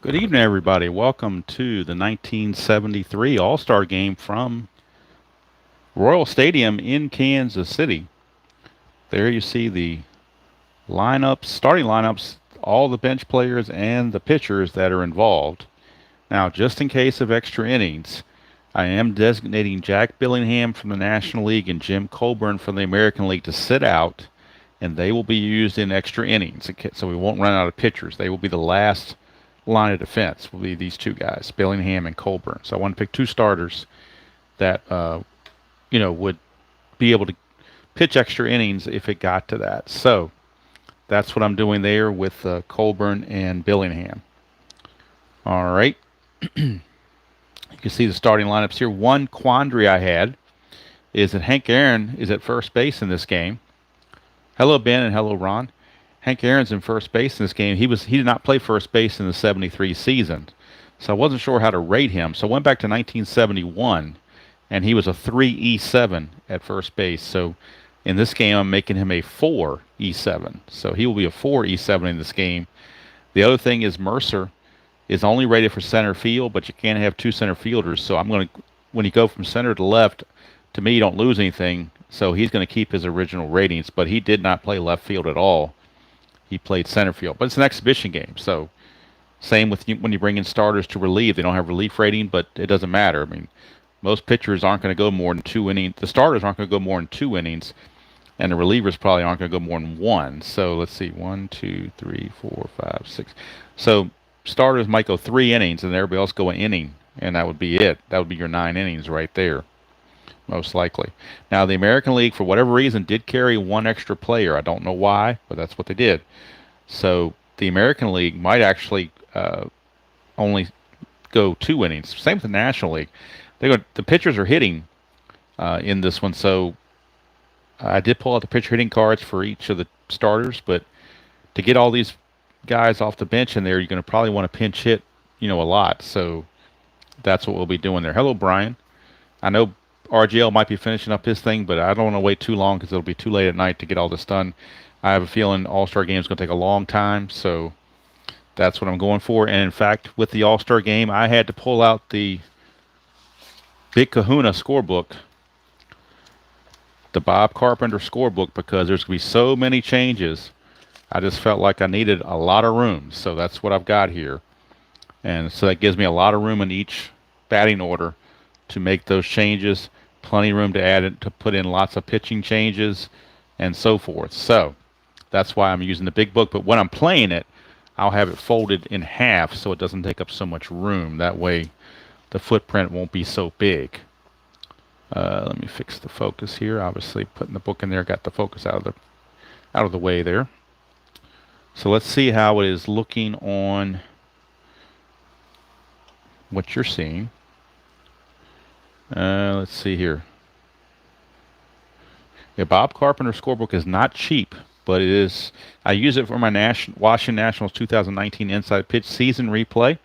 Good evening, everybody. Welcome to the 1973 All-Star Game from Royal Stadium in Kansas City. There you see the lineups, starting lineups, all the bench players and the pitchers that are involved. Now, just in case of extra innings, I am designating Jack Billingham from the National League and Jim Colburn from the American League to sit out, and they will be used in extra innings. So we won't run out of pitchers. They will be the last line of defense will be these two guys, Billingham and Colburn. So I want to pick two starters that would be able to pitch extra innings if it got to that. So that's what I'm doing there with Colburn and Billingham. All right. You can see the starting lineups here. One quandary I had is that Hank Aaron is at first base in this game. Hello, Ben, and hello, Ron. Hank Aaron's in first base in this game. He did not play first base in the 73 season. So I wasn't sure how to rate him. So I went back to 1971, and he was a 3E7 at first base. So in this game, I'm making him a 4E7. So he will be a 4E7 in this game. The other thing is Mercer is only rated for center field, but you can't have two center fielders. So when you go from center to left, to me, you don't lose anything. So he's going to keep his original ratings, but he did not play left field at all. He played center field, but it's an exhibition game. So same with when you bring in starters to relieve. They don't have relief rating, but it doesn't matter. I mean, most pitchers aren't going to go more than 2 innings. The starters aren't going to go more than 2 innings, and the relievers probably aren't going to go more than 1. So let's see, 1, 2, 3, 4, 5, 6. So starters might go 3 innings, and everybody else go an inning, and that would be it. That would be your 9 innings right there, most likely. Now, the American League, for whatever reason, did carry 1 extra player. I don't know why, but that's what they did. So the American League might actually only go 2 innings. Same with the National League. The pitchers are hitting in this one, so I did pull out the pitcher hitting cards for each of the starters, but to get all these guys off the bench in there, you're going to probably want to pinch hit, a lot. So that's what we'll be doing there. Hello, Brian. I know RGL might be finishing up his thing, but I don't want to wait too long because it'll be too late at night to get all this done. I have a feeling All-Star Game is going to take a long time, so that's what I'm going for. And in fact, with the All-Star Game, I had to pull out the Big Kahuna scorebook, the Bob Carpenter scorebook, because there's going to be so many changes. I just felt like I needed a lot of room, so that's what I've got here. And so that gives me a lot of room in each batting order to make those changes. Plenty of room to add it, to put in lots of pitching changes and so forth. So that's why I'm using the big book. But when I'm playing it, I'll have it folded in half so it doesn't take up so much room. That way the footprint won't be so big. Let me fix the focus here. Obviously putting the book in there got the focus out of the way there. So let's see how it is looking on what you're seeing. Let's see here. Yeah, Bob Carpenter scorebook is not cheap, but it is. I use it for my Washington Nationals 2019 Inside Pitch season replay,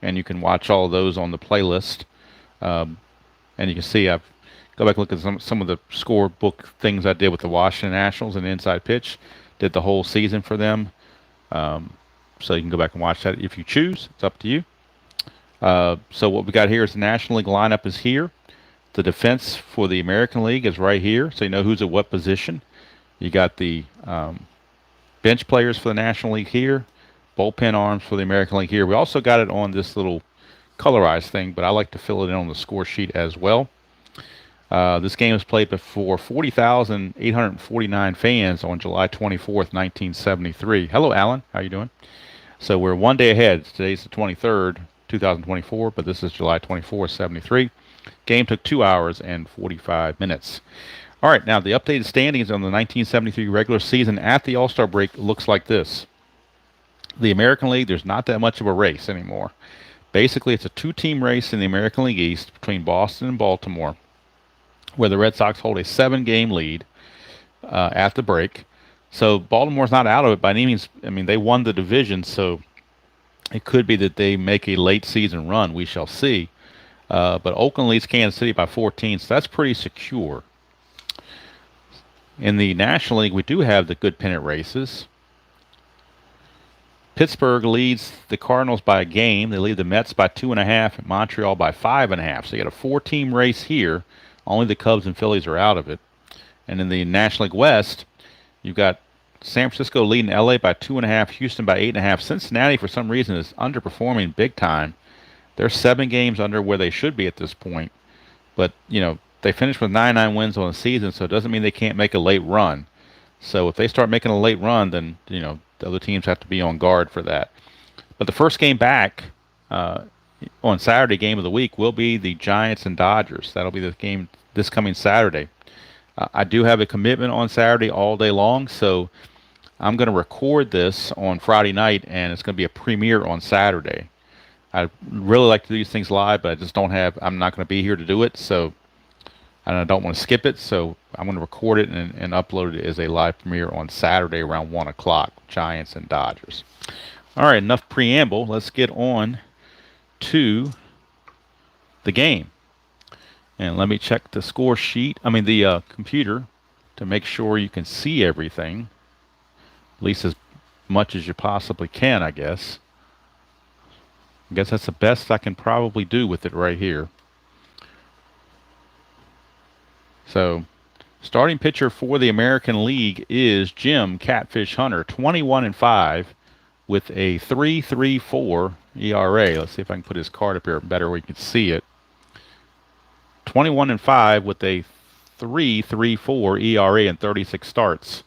and you can watch all of those on the playlist. And you can see I've go back and look at some of the scorebook things I did with the Washington Nationals and Inside Pitch. Did the whole season for them, so you can go back and watch that if you choose. It's up to you. So what we got here is the National League lineup is here. The defense for the American League is right here, so you know who's at what position. You got the bench players for the National League here, bullpen arms for the American League here. We also got it on this little colorized thing, but I like to fill it in on the score sheet as well. This game was played before 40,849 fans on July 24th, 1973. Hello, Alan. How you doing? So we're 1 day ahead. Today's the 23rd, 2024, but this is July 24th, 73. Game took 2 hours and 45 minutes. All right, now the updated standings on the 1973 regular season at the All-Star break looks like this. The American League, there's not that much of a race anymore. Basically, it's a 2-team race in the American League East between Boston and Baltimore, where the Red Sox hold a 7-game lead at the break. So Baltimore's not out of it by any means. I mean, they won the division, so it could be that they make a late season run. We shall see. But Oakland leads Kansas City by 14, so that's pretty secure. In the National League, we do have the good pennant races. Pittsburgh leads the Cardinals by a game. They lead the Mets by 2.5, and Montreal by 5.5. So you got a 4-team race here. Only the Cubs and Phillies are out of it. And in the National League West, you've got San Francisco leading LA by 2.5, Houston by 8.5. Cincinnati, for some reason, is underperforming big time. They're 7 games under where they should be at this point. But, they finished with 99 wins on the season, so it doesn't mean they can't make a late run. So if they start making a late run, then, the other teams have to be on guard for that. But the first game back on Saturday, game of the week, will be the Giants and Dodgers. That'll be the game this coming Saturday. I do have a commitment on Saturday all day long, so I'm going to record this on Friday night, and it's going to be a premiere on Saturday. I really like to do these things live, but I'm not going to be here to do it, and I don't want to skip it, so I'm going to record it and upload it as a live premiere on Saturday around 1 o'clock, Giants and Dodgers. All right, enough preamble. Let's get on to the game. And let me check the score sheet, the computer, to make sure you can see everything, at least as much as you possibly can, I guess. I guess that's the best I can probably do with it right here. So, starting pitcher for the American League is Jim Catfish Hunter, 21-5, with a 3.34 ERA. Let's see if I can put his card up here better where you can see it. 21-5 with a 3.34 ERA and 36 starts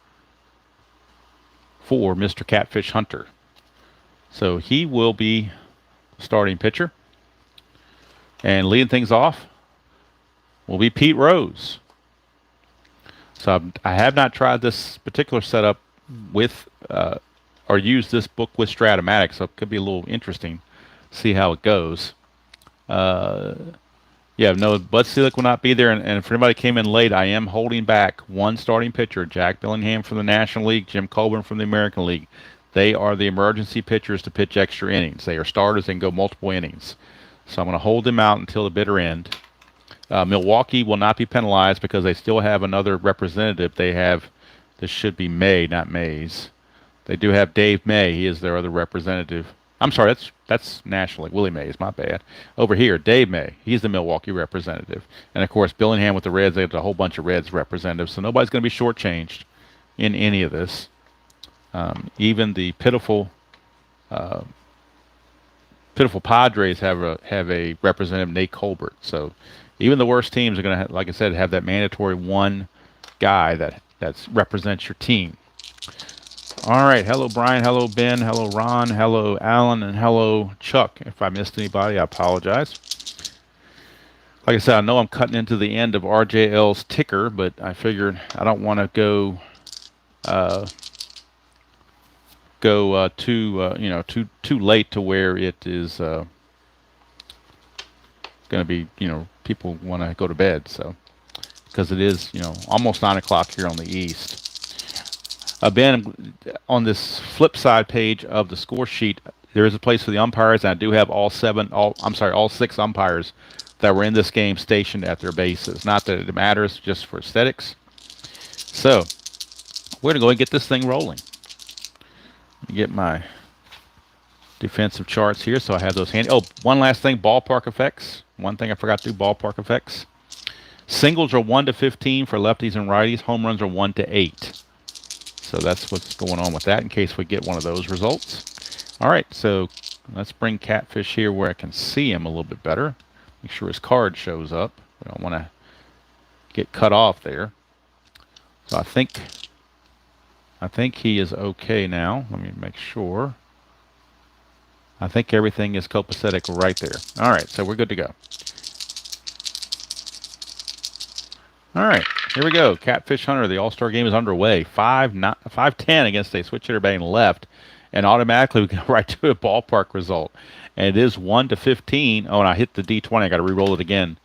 for Mr. Catfish Hunter. So he will be starting pitcher. And leading things off will be Pete Rose. So I have not tried this particular setup with or used this book with Strat-O-Matic, so it could be a little interesting. See how it goes. Yeah, no, Bud Selick will not be there, and if anybody came in late, I am holding back one starting pitcher, Jack Billingham from the National League, Jim Colburn from the American League. They are the emergency pitchers to pitch extra innings. They are starters and go multiple innings. So I'm going to hold them out until the bitter end. Milwaukee will not be penalized because they still have another representative. This should be May, not Mays. They do have Dave May. He is their other representative. I'm sorry, that's National League. Willie Mays, my bad. Over here, Dave May. He's the Milwaukee representative. And, of course, Billingham with the Reds. They have a whole bunch of Reds representatives. So nobody's going to be shortchanged in any of this. Even the pitiful Padres have a representative, Nate Colbert. So even the worst teams are going to, like I said, have that mandatory one guy that represents your team. All right. Hello, Brian. Hello, Ben. Hello, Ron. Hello, Alan. And hello, Chuck. If I missed anybody, I apologize. Like I said, I know I'm cutting into the end of RJL's ticker, but I figured I don't want to go too late to where it is going to be, people want to go to bed. So, because it is, almost 9 o'clock here on the East. Ben, on this flip side page of the score sheet, there is a place for the umpires, and I do have all 6 umpires that were in this game stationed at their bases. Not that it matters, just for aesthetics. So, we're going to go and get this thing rolling. Let me get my defensive charts here, so I have those handy. Oh, one last thing, ballpark effects. One thing I forgot to do, ballpark effects. Singles are 1 to 15 for lefties and righties. Home runs are 1 to 8. So that's what's going on with that in case we get one of those results. All right, so let's bring Catfish here where I can see him a little bit better. Make sure his card shows up. We don't want to get cut off there. So I think he is okay now. Let me make sure. I think everything is copacetic right there. All right, so we're good to go. All right, here we go. Catfish Hunter, the All-Star game is underway. 5-10 against a switch hitter batting left, and automatically we go right to a ballpark result. And it is 1 to 15. Oh, and I hit the D20. I got to re-roll it again.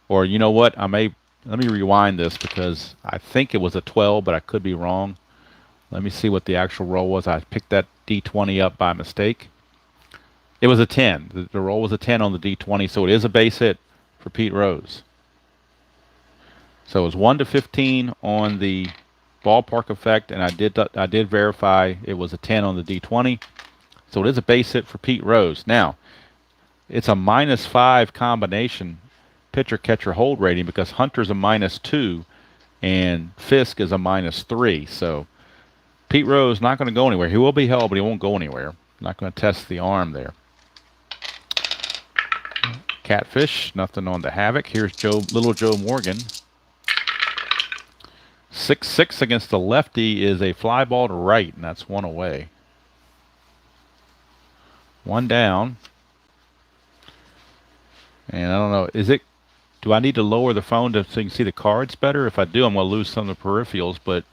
Or you know what? Let me rewind this because I think it was a 12, but I could be wrong. Let me see what the actual roll was. I picked that D20 up by mistake. It was a 10. The roll was a 10 on the D20, so it is a base hit for Pete Rose. So it was 1 to 15 on the ballpark effect, and I did verify it was a 10 on the D20. So it is a base hit for Pete Rose. Now, it's a -5 combination pitcher catcher hold rating because Hunter's a -2 and Fisk is a -3. So Pete Rose not going to go anywhere. He will be held, but he won't go anywhere. Not going to test the arm there. Catfish, nothing on the Havoc. Here's little Joe Morgan. 6-6 against the lefty is a fly ball to right, and that's one away. One down. And I don't know, do I need to lower the phone so you can see the cards better? If I do, I'm going to lose some of the peripherals, but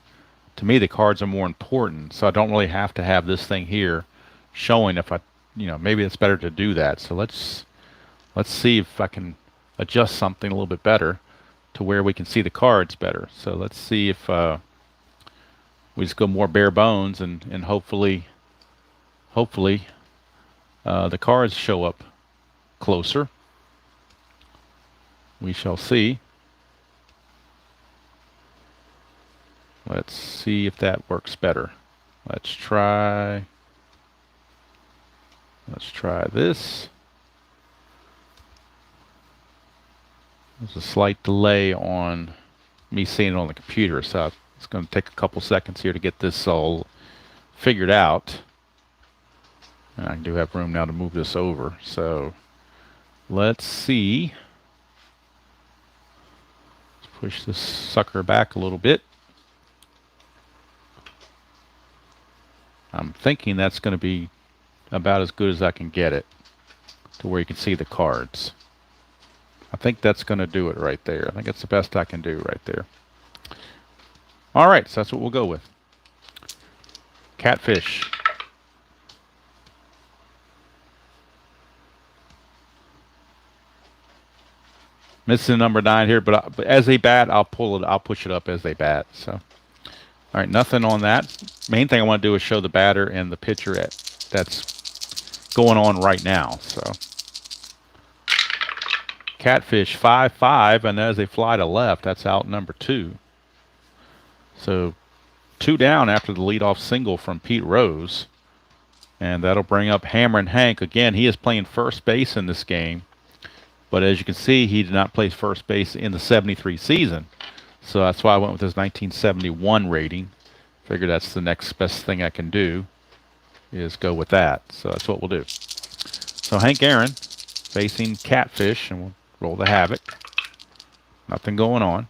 to me the cards are more important, so I don't really have to have this thing here showing. If I, maybe it's better to do that. So let's see if I can adjust something a little bit better to where we can see the cards better. So let's see if we just go more bare bones and hopefully the cards show up closer. We shall see. Let's see if that works better. Let's try this. There's a slight delay on me seeing it on the computer, so it's going to take a couple seconds here to get this all figured out. And I do have room now to move this over. So let's see. Let's push this sucker back a little bit. I'm thinking that's going to be about as good as I can get it to where you can see the cards. I think that's going to do it right there. I think that's the best I can do right there. All right, so that's what we'll go with. Catfish. Missing number 9 here, but as they bat, I'll push it up as they bat. So, all right, nothing on that. Main thing I want to do is show the batter and the pitcher that's going on right now. So, Catfish 5-5, and as they fly to left, that's out number 2. So 2 down after the leadoff single from Pete Rose, and that'll bring up Hammerin' Hank again. He is playing first base in this game, but as you can see, he did not play first base in the '73 season. So that's why I went with his 1971 rating. Figure that's the next best thing I can do is go with that. So that's what we'll do. So Hank Aaron facing Catfish, and we'll roll the Havoc. Nothing going on.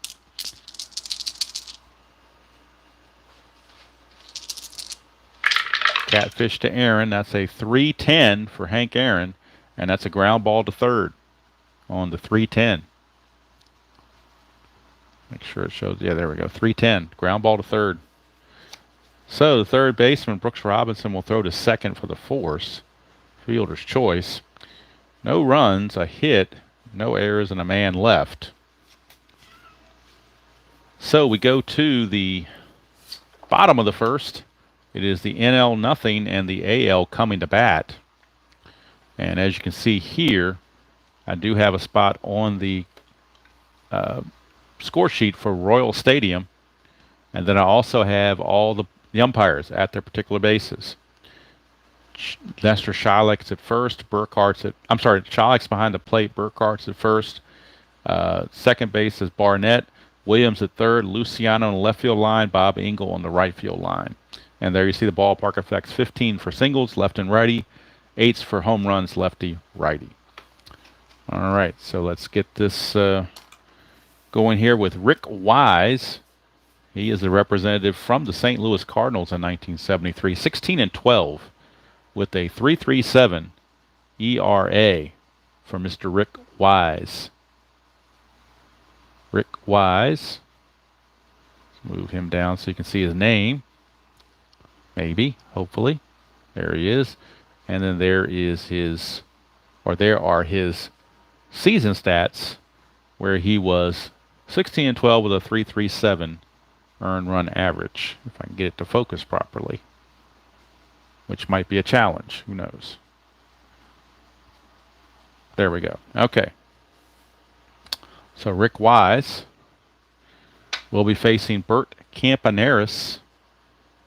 Catfish to Aaron. That's a 3-10 for Hank Aaron, and that's a ground ball to third on the 3-10. Make sure it shows. Yeah, there we go. 3-10. Ground ball to third. So the third baseman, Brooks Robinson, will throw to second for the force. Fielder's choice. No runs, a hit, no errors, and a man left. So we go to the bottom of the first. It is the NL nothing and the AL coming to bat. And as you can see here, I do have a spot on the score sheet for Royal Stadium. And then I also have all the umpires at their particular bases. Lester Shylock's at first, Shylock's behind the plate, Burkhart's at first. Second base is Barnett, Williams at third, Luciano on the left field line, Bob Engel on the right field line. And there you see the ballpark effects, 15 for singles, left and righty, 8s for home runs, lefty, righty. All right, so let's get this going here with Rick Wise. He is a representative from the St. Louis Cardinals in 1973, 16-12 with a 3.37 ERA for Mr. Rick Wise. Rick Wise. Let's move him down so you can see his name. Maybe, hopefully. There he is. And then there are his season stats where he was 16-12 with a 3.37 earned run average, if I can get it to focus properly, which might be a challenge. Who knows? There we go. Okay. So Rick Wise will be facing Bert Campaneris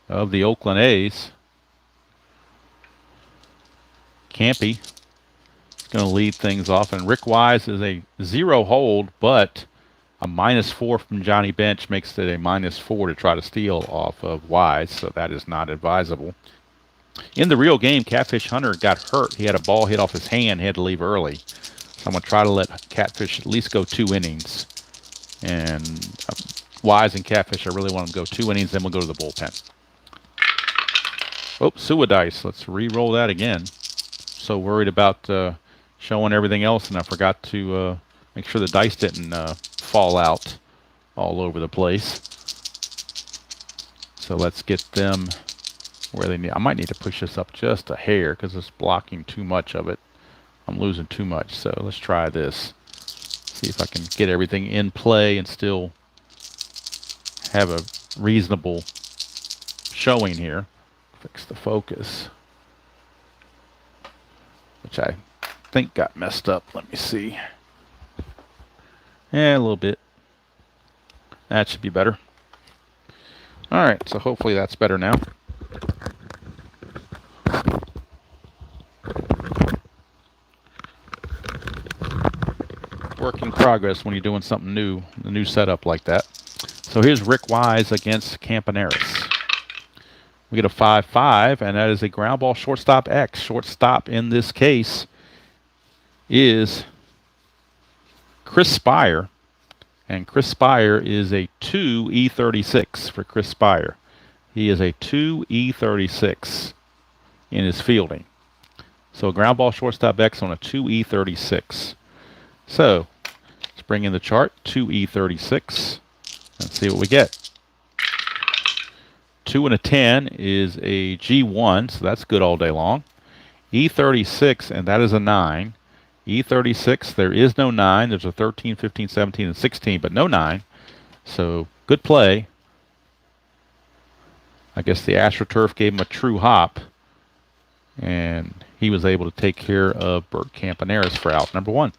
of the Oakland A's. Campy is going to lead things off. And Rick Wise is a 0 hold, but a -4 from Johnny Bench makes it a -4 to try to steal off of Wise, so that is not advisable. In the real game, Catfish Hunter got hurt. He had a ball hit off his hand. He had to leave early. So I'm going to try to let Catfish at least go 2 innings. And Wise and Catfish, I really want them to go 2 innings, then we'll go to the bullpen. Oh, Sewer Dice. Let's re-roll that again. So worried about showing everything else, and I forgot to make sure the dice didn't fall out all over the place. So let's get them where they need. I might need to push this up just a hair because it's blocking too much of it. I'm losing too much. So let's try this. See if I can get everything in play and still have a reasonable showing here. Fix the focus, which I think got messed up. Let me see. Yeah, a little bit. That should be better. All right, so hopefully that's better now. Work in progress when you're doing something new, a new setup like that. So here's Rick Wise against Campaneris. We get a 5-5, and that is a ground ball shortstop X. Shortstop in this case is Chris Spire, and Chris Spire is a 2E36 for Chris Spire. He is a 2E36 in his fielding. So a ground ball shortstop X on a 2E36. So let's bring in the chart, 2E36, and see what we get. 2 and a 10 is a G1, so that's good all day long. E36, and that is a 9. E36, there is no 9. There's a 13, 15, 17, and 16, but no 9. So good play. I guess the AstroTurf gave him a true hop, and he was able to take care of Bert Campaneris for out number 1.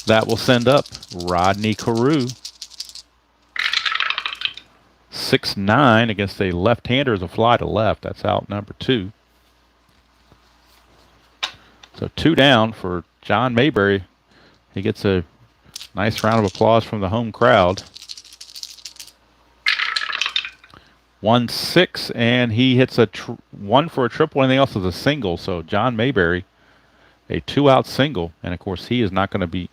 That will send up Rodney Carew. 6-9 against a left-hander is a fly to left. That's out number 2. So 2 down for John Mayberry. He gets a nice round of applause from the home crowd. 1-6, and he hits a 1 for a triple. Anything else is a single. So John Mayberry, a 2-out single, and of course he is not going to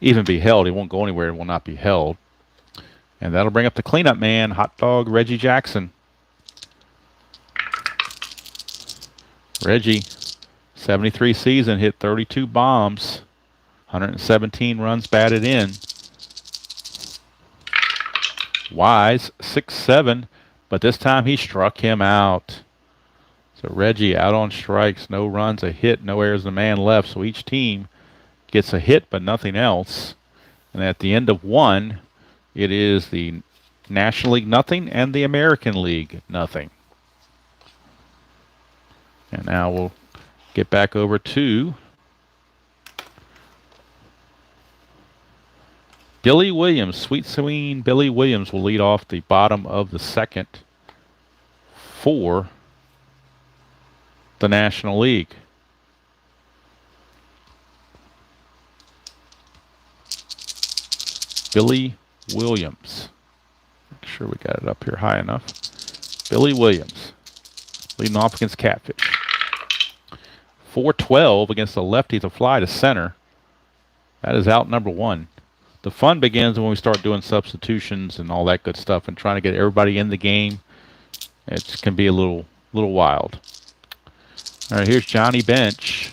even be held. He won't go anywhere and will not be held. And that'll bring up the cleanup man, Hot Dog Reggie Jackson. Reggie, 73 season, hit 32 bombs, 117 runs batted in. Wise, 6-7, but this time he struck him out. So Reggie out on strikes, no runs, a hit, no errors, the man left. So each team gets a hit but nothing else. And at the end of 1, it is the National League nothing and the American League nothing. And now we'll get back over to Billy Williams. Sweet Swing Billy Williams will lead off the bottom of the 2nd for the National League. Billy Williams. Make sure we got it up here high enough. Billy Williams leading off against Catfish. 4-12 against the lefty to fly to center. That is out number 1. The fun begins when we start doing substitutions and all that good stuff and trying to get everybody in the game. It can be a little wild. All right, here's Johnny Bench.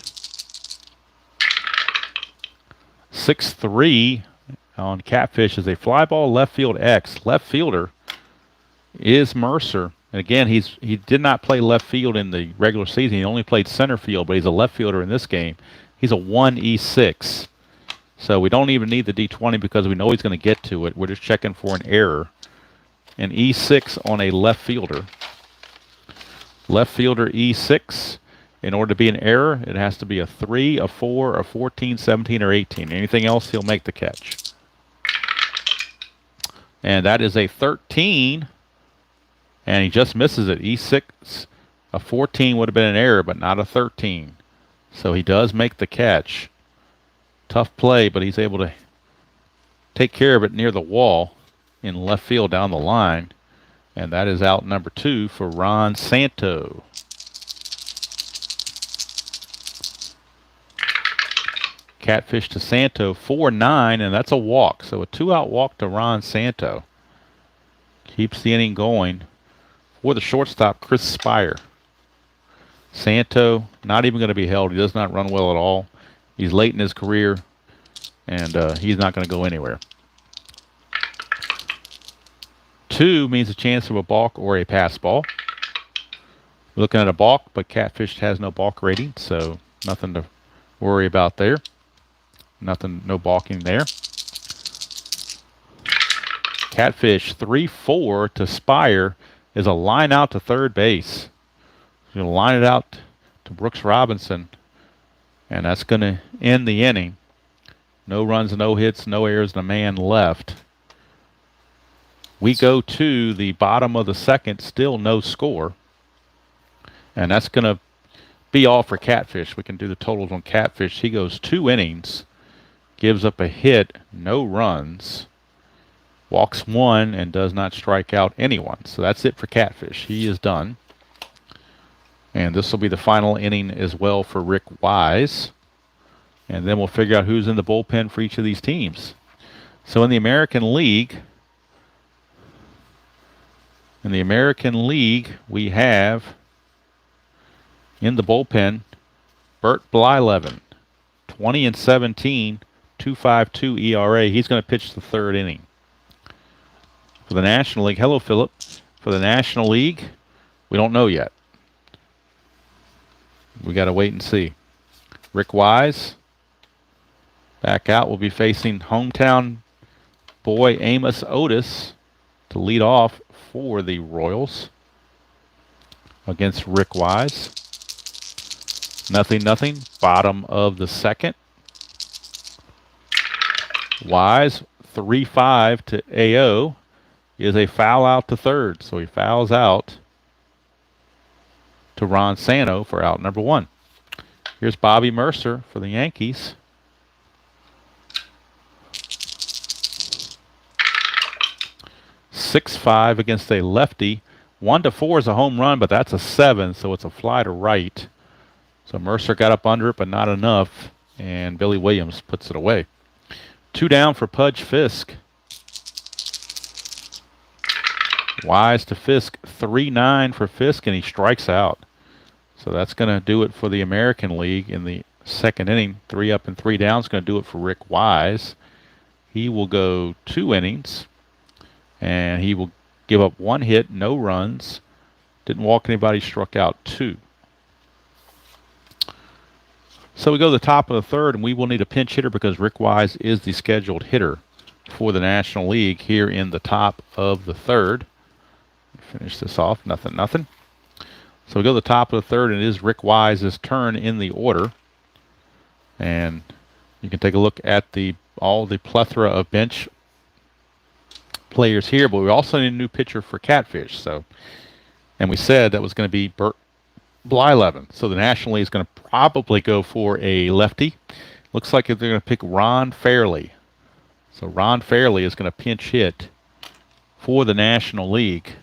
6-3 on Catfish is a fly ball left field X. Left fielder is Mercer. And again, he did not play left field in the regular season. He only played center field, but he's a left fielder in this game. He's a 1E6. So we don't even need the D20 because we know he's going to get to it. We're just checking for an error. An E6 on a left fielder. Left fielder E6. In order to be an error, it has to be a 3, a 4, a 14, 17, or 18. Anything else, he'll make the catch. And that is a 13. And he just misses it. E6, a 14 would have been an error, but not a 13. So he does make the catch. Tough play, but he's able to take care of it near the wall in left field down the line. And that is out number 2 for Ron Santo. Catfish to Santo, 4-9, and that's a walk. So a 2-out walk to Ron Santo. Keeps the inning going for the shortstop, Chris Spire. Santo, not even going to be held. He does not run well at all. He's late in his career, and he's not going to go anywhere. 2 means a chance of a balk or a pass ball. We're looking at a balk, but Catfish has no balk rating, so nothing to worry about there. Nothing, no balking there. Catfish 3-4 to Spire is a line out to third base. He's going to line it out to Brooks Robinson, and that's going to end the inning. No runs, no hits, no errors, and a man left. We go to the bottom of the second, still no score. And that's going to be all for Catfish. We can do the totals on Catfish. He goes 2 innings, gives up a hit, no runs, walks 1, and does not strike out anyone. So that's it for Catfish. He is done. And this will be the final inning as well for Rick Wise. And then we'll figure out who's in the bullpen for each of these teams. So in the American League, we have in the bullpen Bert Blyleven, 20-17, 2.52 ERA. He's going to pitch the 3rd inning. For the National League, hello, Philip. For the National League, we don't know yet. We got to wait and see. Rick Wise, back out, will be facing hometown boy Amos Otis to lead off for the Royals against Rick Wise. 0-0, bottom of the second. Wise, 3-5 to AO, is a foul out to third. So he fouls out to Ron Santo for out number 1. Here's Bobby Mercer for the Yankees. .65 against a lefty. 1-4 is a home run, but that's a 7, so it's a fly to right. So Mercer got up under it, but not enough, and Billy Williams puts it away. 2 down for Pudge Fisk. Wise to Fisk, 3-9 for Fisk, and he strikes out. So that's going to do it for the American League in the 2nd inning. 3 up and 3 down is going to do it for Rick Wise. He will go 2 innings, and he will give up 1 hit, no runs. Didn't walk anybody, struck out 2. So we go to the top of the 3rd, and we will need a pinch hitter because Rick Wise is the scheduled hitter for the National League here in the top of the 3rd. Finish this off, 0-0. So we go to the top of the 3rd, and it is Rick Wise's turn in the order. And you can take a look at all the plethora of bench players here, but we also need a new pitcher for Catfish. So, and we said that was going to be Bert Blyleven. So the National League is going to probably go for a lefty. Looks like they're going to pick Ron Fairley. So Ron Fairley is going to pinch hit for the National League.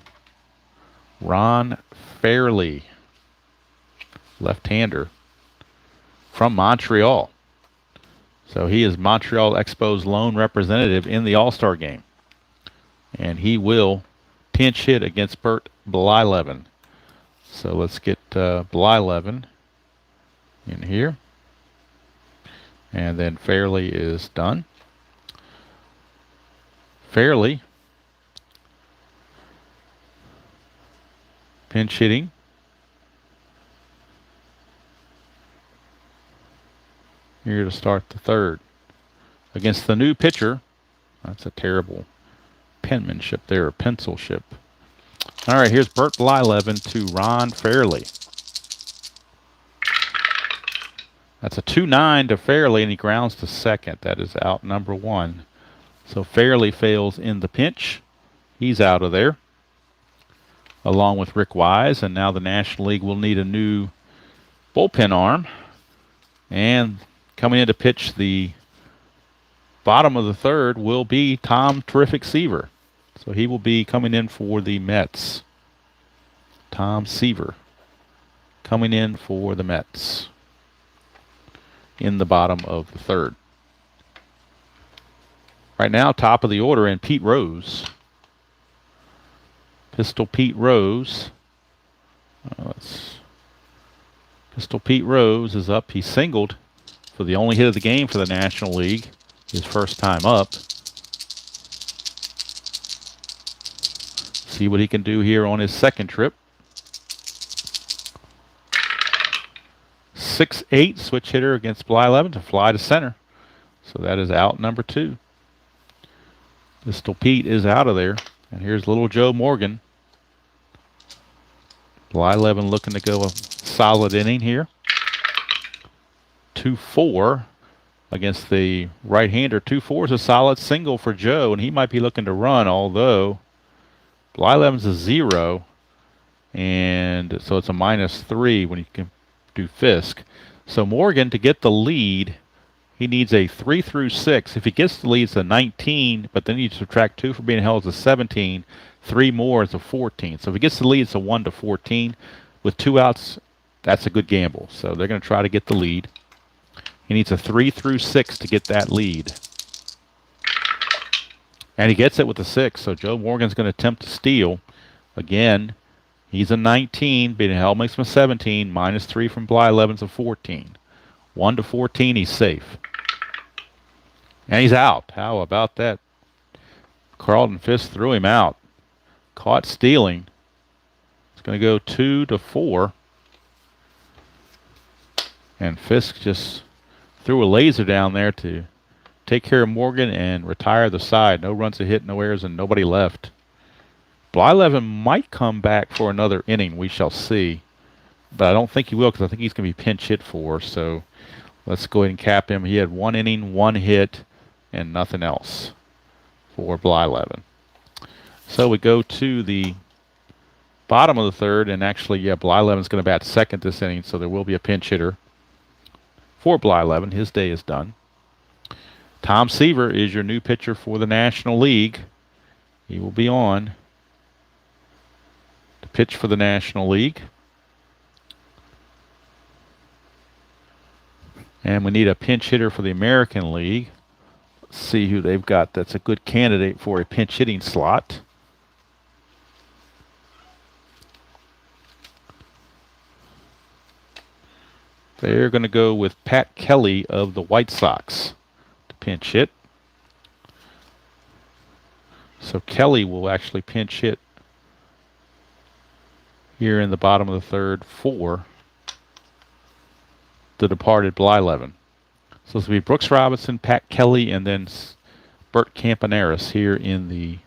Ron Fairley, left-hander from Montreal. So he is Montreal Expos lone representative in the All-Star game. And he will pinch hit against Bert Blyleven. So let's get Blyleven in here. And then Fairley is done. Fairley pinch hitting. Here to start the 3rd. Against the new pitcher. That's a terrible penmanship there, or pencilship. All right, here's Bert Blyleven to Ron Fairley. That's a 2-9 to Fairley, and he grounds to second. That is out number 1. So Fairley fails in the pinch. He's out of there, along with Rick Wise. And now the National League will need a new bullpen arm. And coming in to pitch the bottom of the third will be Tom Terrific Seaver. So he will be coming in for the Mets. Tom Seaver coming in for the Mets in the bottom of the third. Right now, top of the order, and Pete Rose. Pistol Pete Rose. Pistol Pete Rose is up. He singled for the only hit of the game for the National League. His first time up. See what he can do here on his second trip. 6-8 switch hitter against Blyleven to fly to center. So that is out number 2. Pistol Pete is out of there. And here's little Joe Morgan. Blyleven looking to go a solid inning here. 2-4 against the right-hander. 2-4 is a solid single for Joe, and he might be looking to run, although Blyleven's a 0, and so it's a -3 when you can do Fisk. So Morgan, to get the lead, he needs a 3 through 6. If he gets the lead, it's a 19, but then you subtract 2 for being held, it's a 17. 3 more is a 14. So if he gets the lead, it's a 1 to 14. With 2 outs, that's a good gamble. So they're going to try to get the lead. He needs a 3 through 6 to get that lead. And he gets it with a 6. So Joe Morgan's going to attempt to steal. Again, he's a 19. Being held makes him a 17. -3 from Blyleven's a 14. 1 to 14, he's safe. And he's out. How about that? Carlton Fisk threw him out. Caught stealing. It's going to go 2 to 4. And Fisk just threw a laser down there to take care of Morgan and retire the side. No runs to hit, no errors, and nobody left. Blyleven might come back for another inning. We shall see. But I don't think he will, because I think he's going to be pinch hit for. So let's go ahead and cap him. He had 1 inning, 1 hit, and nothing else for Blyleven. So we go to the bottom of the third, and actually, yeah, Blyleven's going to bat second this inning, so there will be a pinch hitter for Blyleven. His day is done. Tom Seaver is your new pitcher for the National League. He will be on to pitch for the National League. And we need a pinch hitter for the American League. Let's see who they've got that's a good candidate for a pinch hitting slot. They're going to go with Pat Kelly of the White Sox to pinch hit. So Kelly will actually pinch hit here in the bottom of the third for the departed Blyleven. So this will be Brooks Robinson, Pat Kelly, and then Bert Campaneris here in the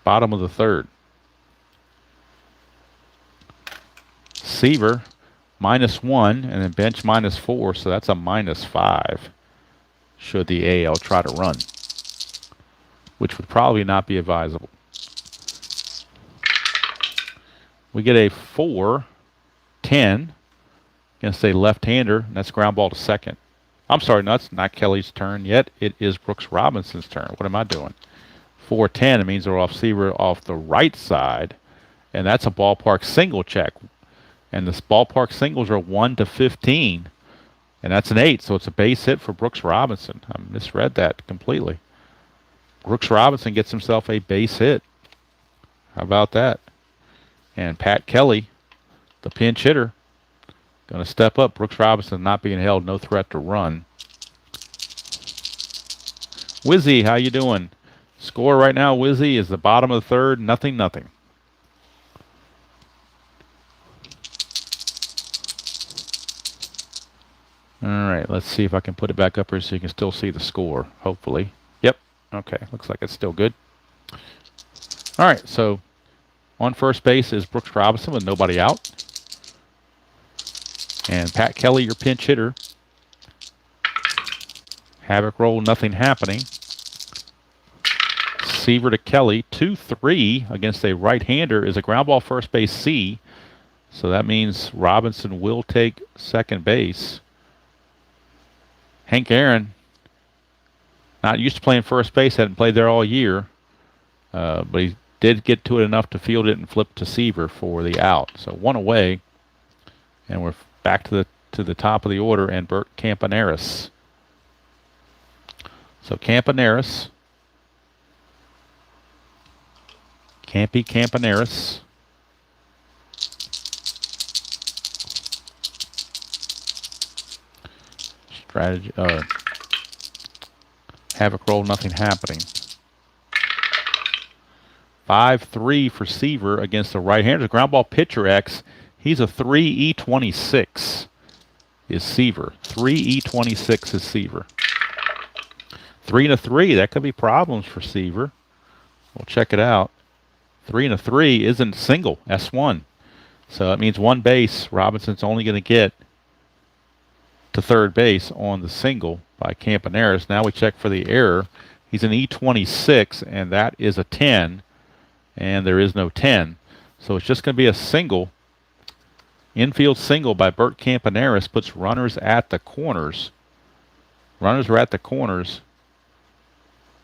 bottom of the third. Seaver -1, and then bench -4, so that's a -5 should the AL try to run, which would probably not be advisable. We get a 4-10 against a left-hander, and that's ground ball to second. I'm sorry, no, it's not Kelly's turn yet. It is Brooks Robinson's turn. What am I doing? 4-10, it means they're off Seaver off the right side, and that's a ballpark single check. And the ballpark singles are 1 to 15. And that's an 8, so it's a base hit for Brooks Robinson. I misread that completely. Brooks Robinson gets himself a base hit. How about that? And Pat Kelly, the pinch hitter, going to step up. Brooks Robinson not being held, no threat to run. Wizzy, how you doing? Score right now, Wizzy, is the bottom of the third, 0-0. All right, let's see if I can put it back up here so you can still see the score, hopefully. Yep, okay, looks like it's still good. All right, so on first base is Brooks Robinson with nobody out. And Pat Kelly, your pinch hitter. Havoc roll, nothing happening. Seaver to Kelly, 2-3 against a right-hander is a ground ball first base C. So that means Robinson will take second base. Hank Aaron, not used to playing first base, hadn't played there all year, but he did get to it enough to field it and flip to Seaver for the out. So one away, and we're back to the top of the order, and Bert Campaneris. So Campaneris, Campaneris. Strategy, Havoc roll, nothing happening. 5-3 for Seaver against the right-hander. Ground ball pitcher X. He's a 3 E26 is Seaver. 3 E26 is Seaver. 3-3. That could be problems for Seaver. We'll check it out. 3-3 isn't single. S1. So that means one base. Robinson's only going to get to third base on the single by Campaneris. Now we check for the error. He's an E26, and that is a 10, and there is no 10. So it's just going to be a single. Infield single by Bert Campaneris puts runners at the corners. Runners are at the corners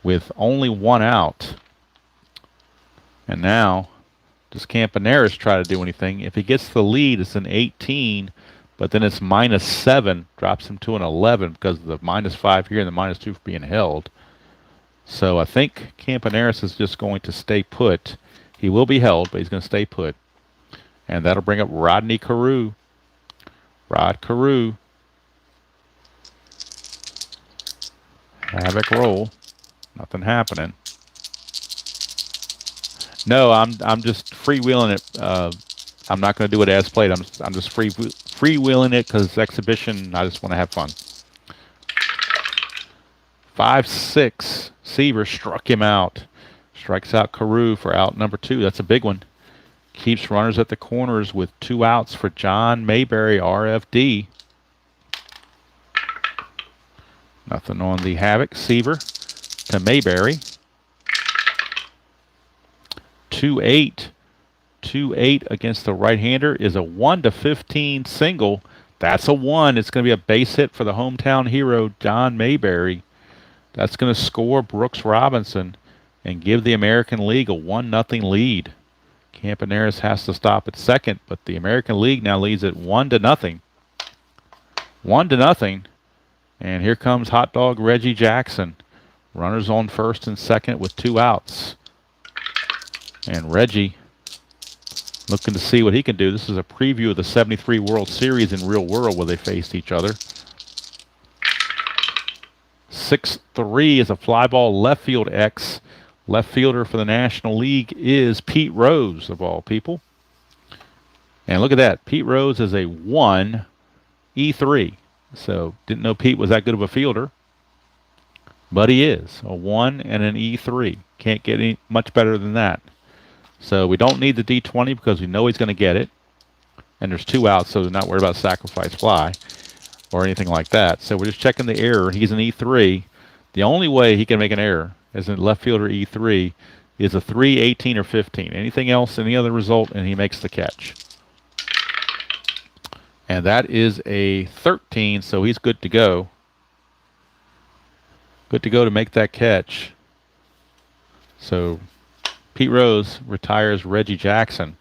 with only one out. And now, does Campaneris try to do anything? If he gets the lead, it's an 18, but then it's -7, drops him to an 11 because of the -5 here and the -2 for being held. So I think Campaneris is just going to stay put. He will be held, but he's going to stay put. And that'll bring up Rodney Carew. Rod Carew. Havoc roll. Nothing happening. No, I'm just freewheeling it. I'm not going to do it as played. I'm just freewheeling it because it's exhibition. I just want to have fun. 5-6. Seaver struck him out. Strikes out Carew for out number 2. That's a big one. Keeps runners at the corners with 2 outs for John Mayberry, RFD. Nothing on the Havoc. Seaver to Mayberry. 2-8. 2-8 against the right-hander is a 1-15 single. That's a 1. It's going to be a base hit for the hometown hero, John Mayberry. That's going to score Brooks Robinson and give the American League a 1-0 lead. Campaneris has to stop at second, but the American League now leads at 1-0. 1-0. And here comes Hot Dog Reggie Jackson. Runners on first and second with 2 outs. And Reggie looking to see what he can do. This is a preview of the 73 World Series in Real World where they faced each other. 6-3 is a fly ball left field X. Left fielder for the National League is Pete Rose, of all people. And look at that. Pete Rose is a 1 E3. So didn't know Pete was that good of a fielder. But he is. A 1 and an E3. Can't get any much better than that. So we don't need the D20 because we know he's going to get it. And there's 2 outs, so we're not worried about sacrifice fly or anything like that. So we're just checking the error. He's an E3. The only way he can make an error as a left fielder E3 is a 3, 18, or 15. Anything else, any other result, and he makes the catch. And that is a 13, so he's good to go. Good to go to make that catch. So Pete Rose retires Reggie Jackson.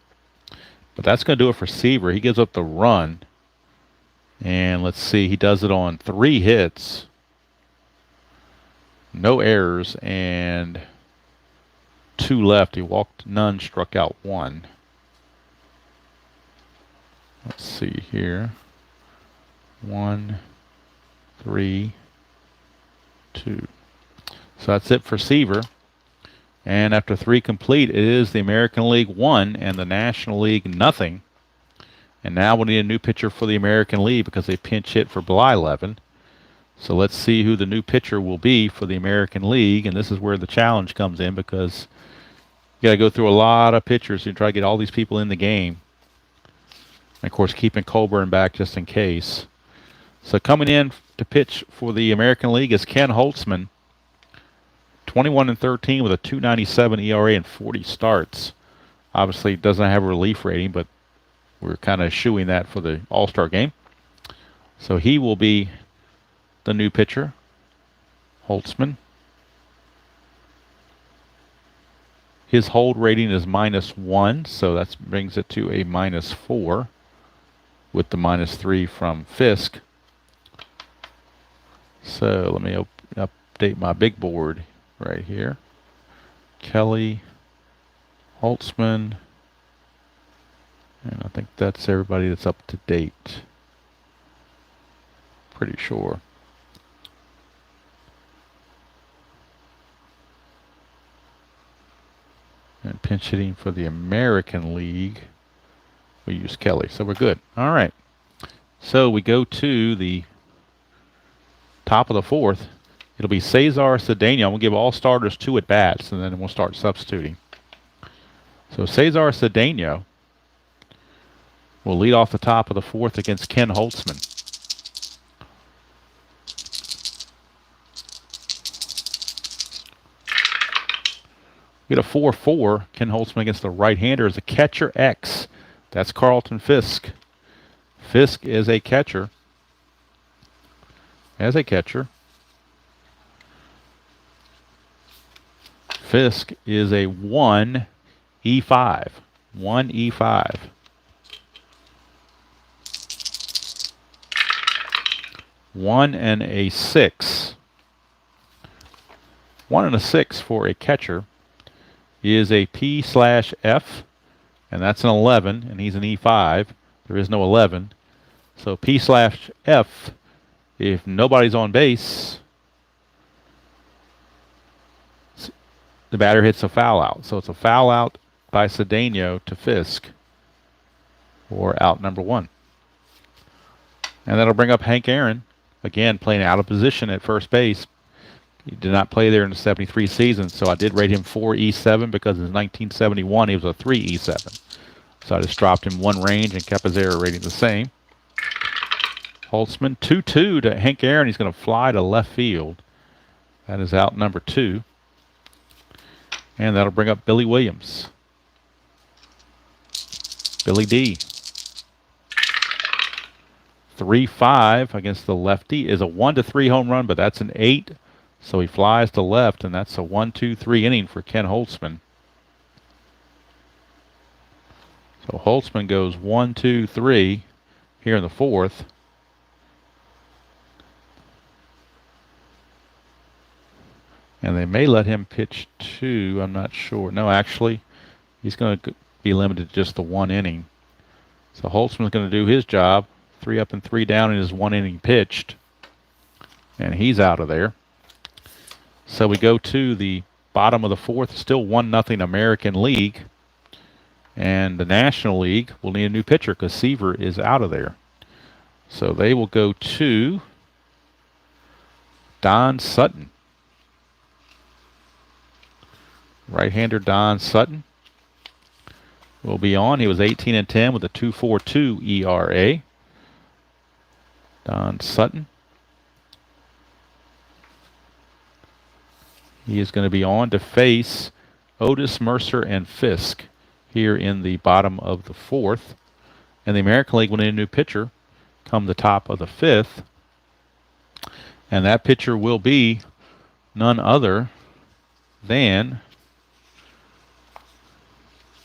But that's going to do it for Seaver. He gives up the run. And let's see, he does it on 3 hits. No errors and 2 left. He walked none, struck out 1. Let's see here. 1, 3, 2. So that's it for Seaver. And after 3 complete, it is the American League 1 and the National League nothing. And now we need a new pitcher for the American League because they pinch hit for Blyleven. So let's see who the new pitcher will be for the American League. And this is where the challenge comes in because you got to go through a lot of pitchers and try to get all these people in the game. And of course, keeping Colburn back just in case. So coming in to pitch for the American League is Ken Holtzman. 21-13 with a 2.97 ERA and 40 starts. Obviously doesn't have a relief rating, but we're kind of shooing that for the All-Star game. So he will be the new pitcher, Holtzman. His hold rating is -1, so that brings it to a -4 with the -3 from Fisk. So let me update my big board right here. Kelly, Holtzman, and I think that's everybody that's up to date. Pretty sure. And pinch hitting for the American League, we use Kelly, so we're good. All right. So we go to the top of the fourth. It'll be Cesar Cedeno. I'm going to give all starters 2 at bats, and then we'll start substituting. So Cesar Cedeno will lead off the top of the fourth against Ken Holtzman. We get a 4-4. Ken Holtzman against the right-hander as a catcher X. That's Carlton Fisk. Fisk is a catcher. As a catcher, Fisk is a 1E5. 1E5. 1 and a 6. 1 and a 6 for a catcher is a P/F, and that's an 11, and he's an E5. There is no 11. So P/F, if nobody's on base, the batter hits a foul out. So it's a foul out by Cedeno to Fisk for out number 1. And that'll bring up Hank Aaron, again playing out of position at first base. He did not play there in the 73 season, so I did rate him 4E7 because in 1971 he was a 3E7. So I just dropped him 1 range and kept his error rating the same. Holtzman, 2-2 to Hank Aaron. He's going to fly to left field. That is out number 2. And that'll bring up Billy Williams. Billy D. 3-5 against the lefty is a 1-3 home run, but that's an 8. So he flies to left, and that's a 1-2-3 inning for Ken Holtzman. So Holtzman goes 1-2-3 here in the fourth. And they may let him pitch 2. I'm not sure. No, actually, he's going to be limited to just the 1 inning. So Holtzman's going to do his job. 3 up and 3 down in his 1 inning pitched. And he's out of there. So we go to the bottom of the fourth. Still 1-0 American League. And the National League will need a new pitcher because Seaver is out of there. So they will go to Don Sutton. Right-hander Don Sutton will be on. He was 18-10 with a 2.42 ERA. Don Sutton. He is going to be on to face Otis, Mercer, and Fisk here in the bottom of the fourth. And the American League will need a new pitcher come the top of the fifth. And that pitcher will be none other than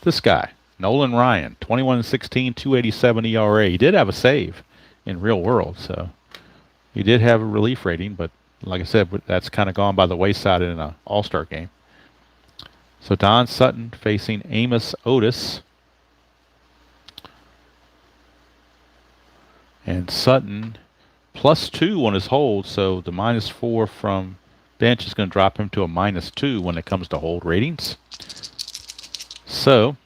this guy, Nolan Ryan, 21-16, 2.87 ERA. He did have a save in real world, so he did have a relief rating, but like I said, that's kind of gone by the wayside in an all-star game. So Don Sutton facing Amos Otis. And Sutton +2 on his hold, so the -4 from bench is going to drop him to a -2 when it comes to hold ratings. So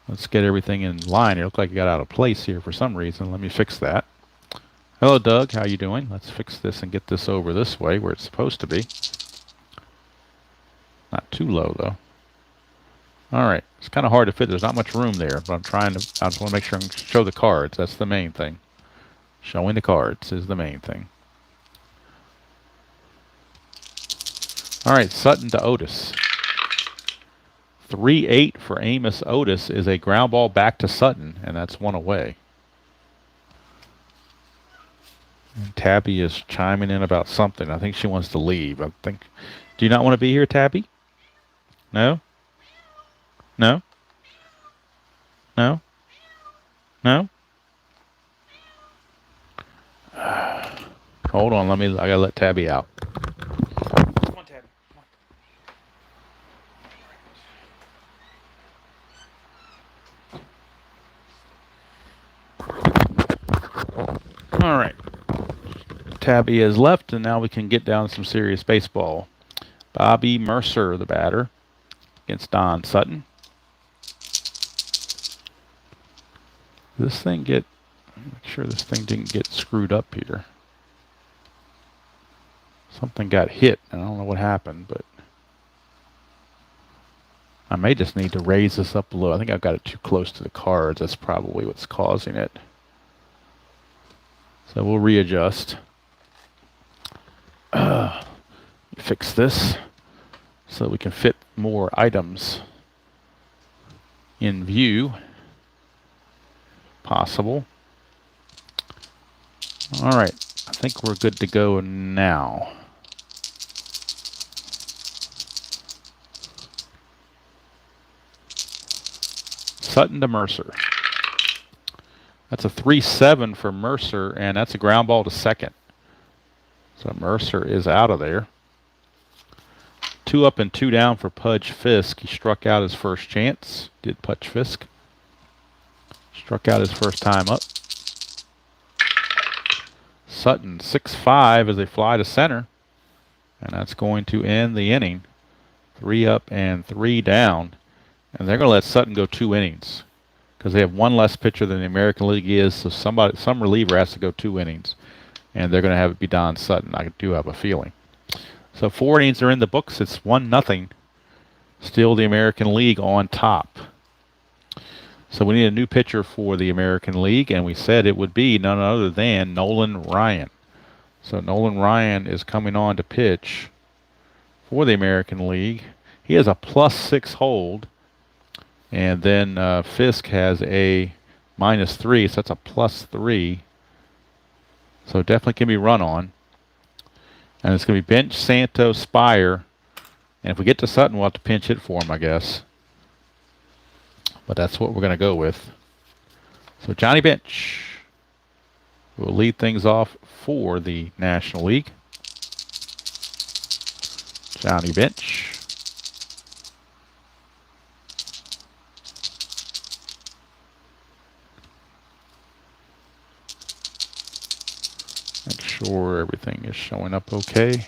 let's get everything in line. It looked like it got out of place here for some reason. Let me fix that. Hello, Doug. How you doing? Let's fix this and get this over this way where it's supposed to be. Not too low, though. All right. It's kind of hard to fit. There's not much room there, but I just want to make sure I can show the cards. That's the main thing. Showing the cards is the main thing. All right. Sutton to Otis. 3-8 for Amos Otis is a ground ball back to Sutton, and that's one away. And Tabby is chiming in about something. I think she wants to leave. I think. Do you not want to be here, Tabby? No? No? No? No? Hold on, I gotta let Tabby out. Come on, Tabby. Come on. All right. Tabby has left, and now we can get down to some serious baseball. Bobby Mercer, the batter, against Don Sutton. Make sure this thing didn't get screwed up here. Something got hit. I don't know what happened, but I may just need to raise this up a little. I think I've got it too close to the cards. That's probably what's causing it. So we'll readjust. Fix this so we can fit more items in view. Possible. All right. I think we're good to go now. Sutton to Mercer. That's a 3-7 for Mercer, and that's a ground ball to second. So Mercer is out of there. 2 up and 2 down for Pudge Fisk. He struck out his first chance. Did Pudge Fisk. Struck out his first time up. Sutton 6-5 as they fly to center. And that's going to end the inning. 3 up and 3 down. And they're going to let Sutton go 2 innings. Because they have one less pitcher than the American League is. So some reliever has to go 2 innings. And they're going to have it be Don Sutton. I do have a feeling. So 4 innings are in the books. It's 1-0. Still the American League on top. So we need a new pitcher for the American League, and we said it would be none other than Nolan Ryan. So Nolan Ryan is coming on to pitch for the American League. He has a +6 hold, and then Fisk has a -3, so that's a +3. So definitely can be run on. And it's going to be Bench, Santo, Spire. And if we get to Sutton, we'll have to pinch hit for him, I guess. But that's what we're going to go with. So Johnny Bench will lead things off for the National League. Johnny Bench. Make sure everything is showing up okay.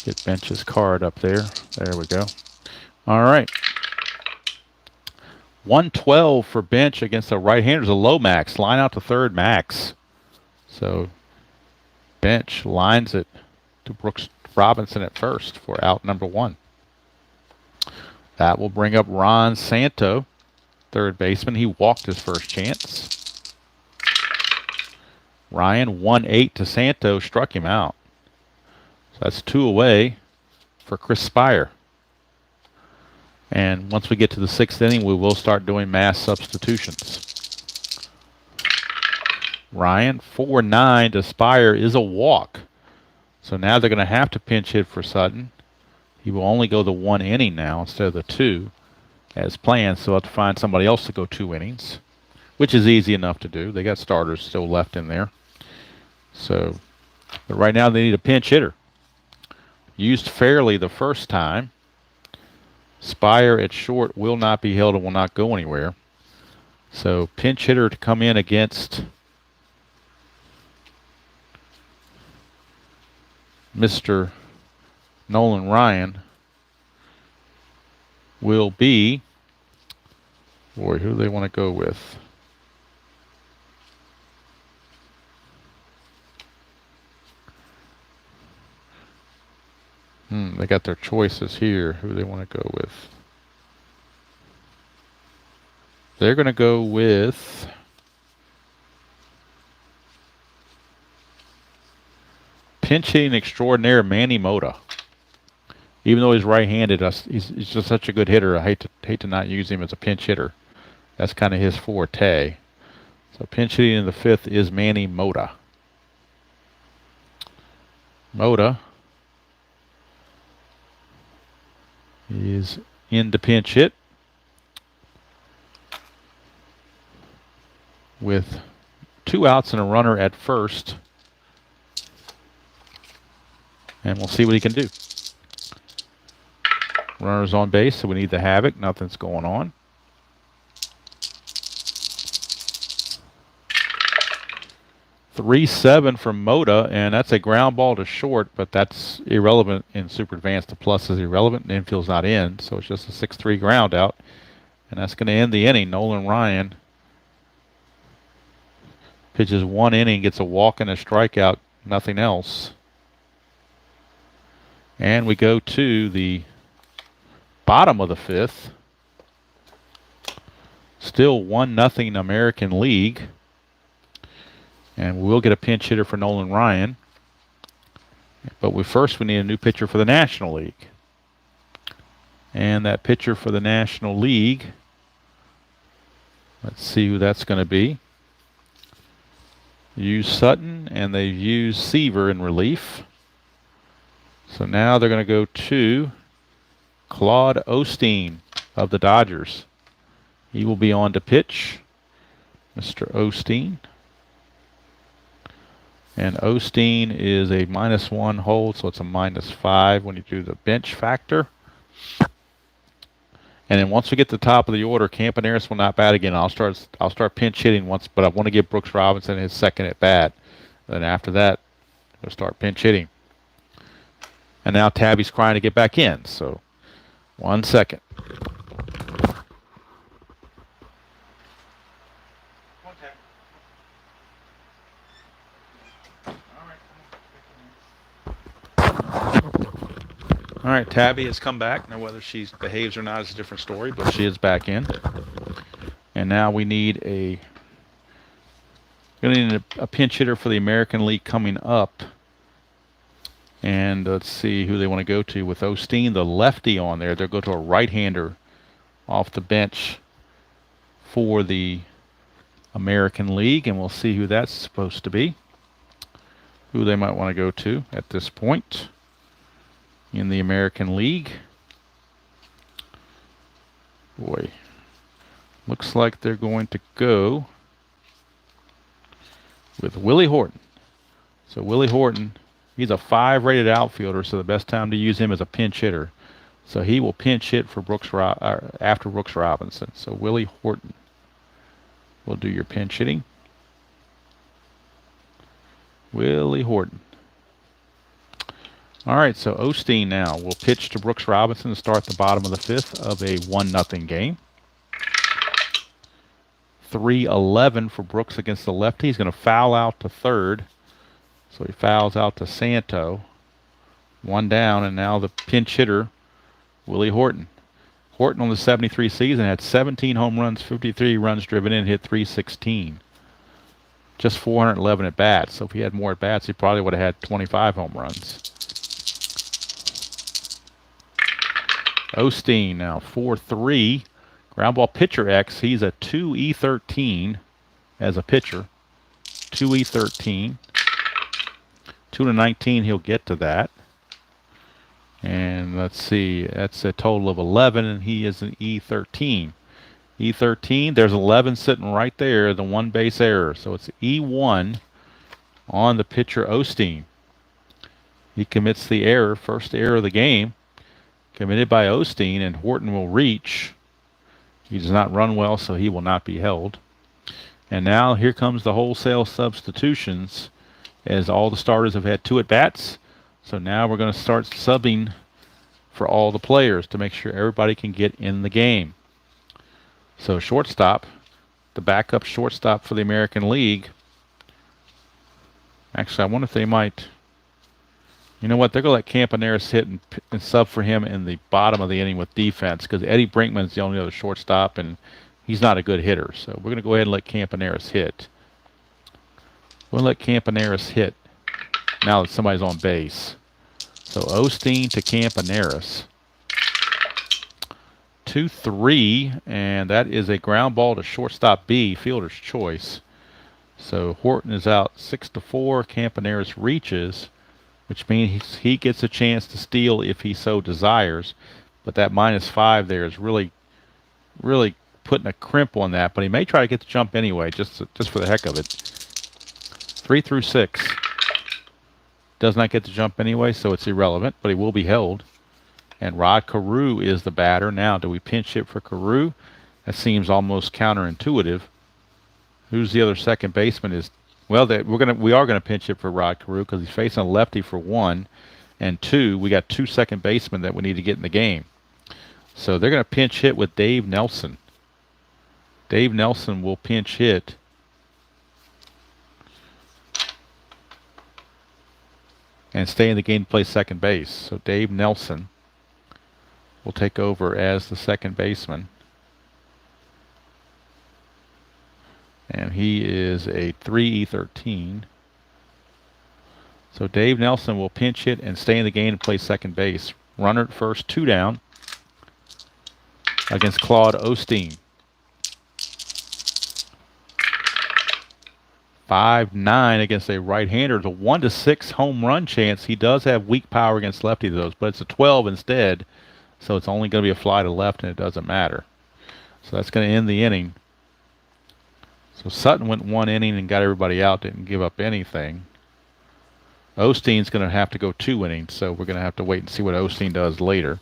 Get Bench's card up there. There we go. All right. 112 for Bench against the right-handers. A low Max. Line out to third, Max. So Bench lines it to Brooks Robinson at first for out number 1. That will bring up Ron Santo, third baseman. He walked his first chance. Ryan 1-8 to Santo, struck him out. So that's 2 away for Chris Spire. And once we get to the 6th inning, we will start doing mass substitutions. Ryan 4-9 to Spire is a walk. So now they're going to have to pinch hit for Sutton. He will only go the 1 inning now instead of the 2 as planned. So they'll have to find somebody else to go 2 innings, which is easy enough to do. They got starters still left in there. So, but right now they need a pinch hitter. Used fairly the first time. Spire at short will not be held and will not go anywhere. So pinch hitter to come in against Mr. Nolan Ryan will be, boy, who do they want to go with? They got their choices here. Who do they want to go with? They're going to go with pinch hitting extraordinaire Manny Mota. Even though he's right-handed, he's just such a good hitter. I hate to not use him as a pinch hitter. That's kind of his forte. So pinch hitting in the 5th is Manny Mota. Mota is in to pinch hit with 2 outs and a runner at first. And we'll see what he can do. Runners on base, so we need the havoc. Nothing's going on. 3-7 from Mota, and that's a ground ball to short, but that's irrelevant in Super Advanced. The plus is irrelevant, and infield's not in, so it's just a 6-3 ground out. And that's going to end the inning. Nolan Ryan pitches 1 inning, gets a walk and a strikeout, nothing else. And we go to the bottom of the 5th. Still 1-0 American League. And we'll get a pinch hitter for Nolan Ryan. But we need a new pitcher for the National League. And that pitcher for the National League, let's see who that's going to be. Use Sutton, and they've used Seaver in relief. So now they're going to go to Claude Osteen of the Dodgers. He will be on to pitch. Mr. Osteen. And Osteen is a -1 hold, so it's a -5 when you do the bench factor. And then once we get to the top of the order, Campaneris will not bat again. I'll start pinch hitting once, but I want to give Brooks Robinson his second at bat. Then after that, we'll start pinch hitting. And now Tabby's crying to get back in. So 1 second. All right, Tabby has come back. Now, whether she behaves or not is a different story, but she is back in. And now we need a pinch hitter for the American League coming up. And let's see who they want to go to with Osteen, the lefty on there. They'll go to a right-hander off the bench for the American League, and we'll see who that's supposed to be, who they might want to go to at this point in the American League. Boy, looks like they're going to go with Willie Horton. So Willie Horton, he's a 5 rated outfielder, so the best time to use him is a pinch hitter. So he will pinch hit for after Brooks Robinson. So Willie Horton will do your pinch hitting. Willie Horton. All right, so Osteen now will pitch to Brooks Robinson to start the bottom of the 5th of a 1-0 game. 3-11 for Brooks against the lefty. He's going to foul out to third. So he fouls out to Santo. 1 down, and now the pinch hitter, Willie Horton. Horton on the 73 season had 17 home runs, 53 runs driven in, hit .316. Just 411 at bats. So if he had more at bats, he probably would have had 25 home runs. Osteen now 4-3. Ground ball pitcher X. He's a 2E13 as a pitcher. 2E13. 2-19, he'll get to that. And let's see, that's a total of 11, and he is an E13. E13, there's 11 sitting right there, the 1 base error. So it's E1 on the pitcher Osteen. He commits the error, first error of the game, committed by Osteen, and Horton will reach. He does not run well, so he will not be held. And now here comes the wholesale substitutions, as all the starters have had 2 at-bats. So now we're going to start subbing for all the players to make sure everybody can get in the game. So shortstop, the backup shortstop for the American League. Actually, I wonder if they might... You know what? They're going to let Campaneris hit and sub for him in the bottom of the inning with defense, because Eddie Brinkman's the only other shortstop, and he's not a good hitter. So we're going to go ahead and let Campaneris hit. We'll let Campaneris hit now that somebody's on base. So Osteen to Campaneris. 2-3, and that is a ground ball to shortstop B, fielder's choice. So Horton is out 6-4. Campaneris reaches, which means he gets a chance to steal if he so desires. But that -5 there is really putting a crimp on that. But he may try to get the jump anyway, just for the heck of it. 3-6. Does not get the jump anyway, so it's irrelevant, but he will be held. And Rod Carew is the batter. Now, do we pinch hit for Carew? That seems almost counterintuitive. Who's the other second baseman? Well, we are gonna pinch hit for Rod Carew because he's facing a lefty for 1, and 2. We got 2 second basemen that we need to get in the game. So they're gonna pinch hit with Dave Nelson. Dave Nelson will pinch hit. And stay in the game to play second base. So Dave Nelson will take over as the second baseman. And he is a 3E13. So Dave Nelson will pinch hit and stay in the game to play second base. Runner at first, 2 down against Claude Osteen. 5-9 against a right-hander. It's a 1-6 home run chance. He does have weak power against lefty those, but it's a 12 instead. So it's only going to be a fly to left, and it doesn't matter. So that's going to end the inning. So Sutton went 1 inning and got everybody out, didn't give up anything. Osteen's going to have to go 2 innings, so we're going to have to wait and see what Osteen does later.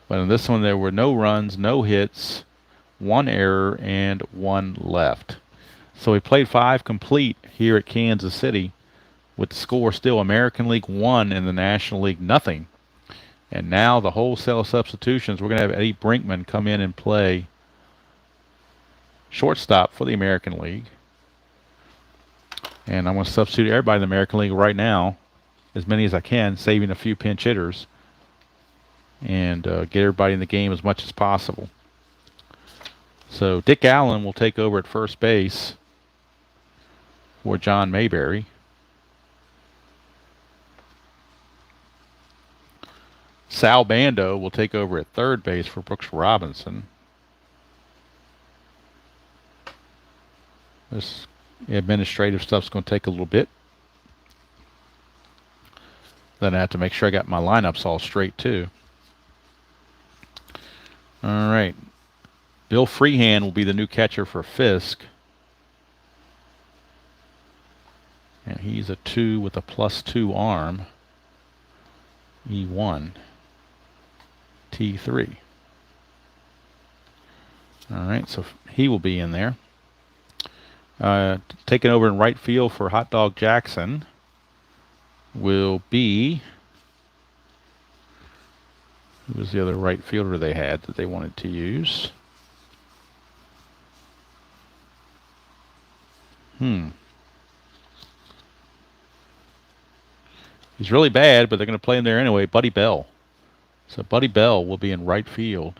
But in this one, there were no runs, no hits, 1 error, and 1 left. So we played 5 complete here at Kansas City, with the score still American League 1 and the National League nothing. And now the wholesale substitutions, we're going to have Eddie Brinkman come in and play shortstop for the American League. And I'm going to substitute everybody in the American League right now, as many as I can, saving a few pinch hitters, and get everybody in the game as much as possible. So Dick Allen will take over at first base for John Mayberry. Sal Bando will take over at third base for Brooks Robinson. This administrative stuff's going to take a little bit. Then I have to make sure I got my lineups all straight too. All right. Bill Freehand will be the new catcher for Fisk. And he's a 2 with a +2 arm. E1. T3. All right, so he will be in there. Taking over in right field for Hot Dog Jackson will be... Who was the other right fielder they had that they wanted to use? He's really bad, but they're going to play him there anyway. Buddy Bell. So Buddy Bell will be in right field.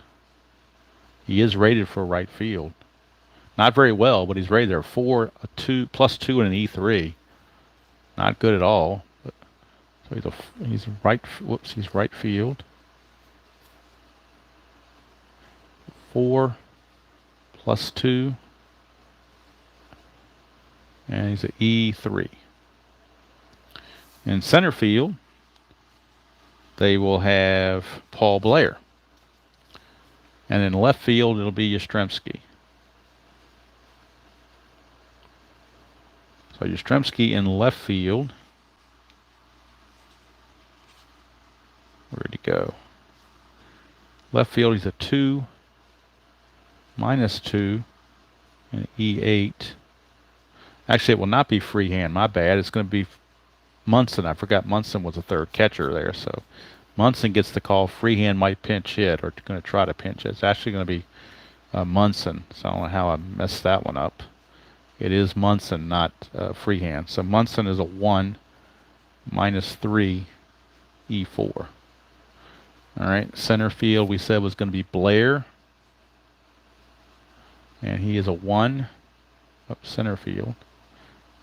He is rated for right field. Not very well, but he's rated there. 4, a 2, +2, and an E3. Not good at all. But, so he's right. Whoops, he's right field. 4, +2, and he's an E3. In center field, they will have Paul Blair. And in left field, it'll be Yastrzemski. So Yastrzemski in left field. Where'd he go? Left field, he's a 2, -2, and E8. Actually, it will not be Freehand. My bad. It's going to be Munson. I forgot Munson was a third catcher there. So Munson gets the call. Freehand might pinch hit, or going to try to pinch hit. It's actually going to be Munson. So I don't know how I messed that one up. It is Munson, not Freehand. So Munson is a 1, -3, E4. All right. Center field we said was going to be Blair. And he is a 1 up center field.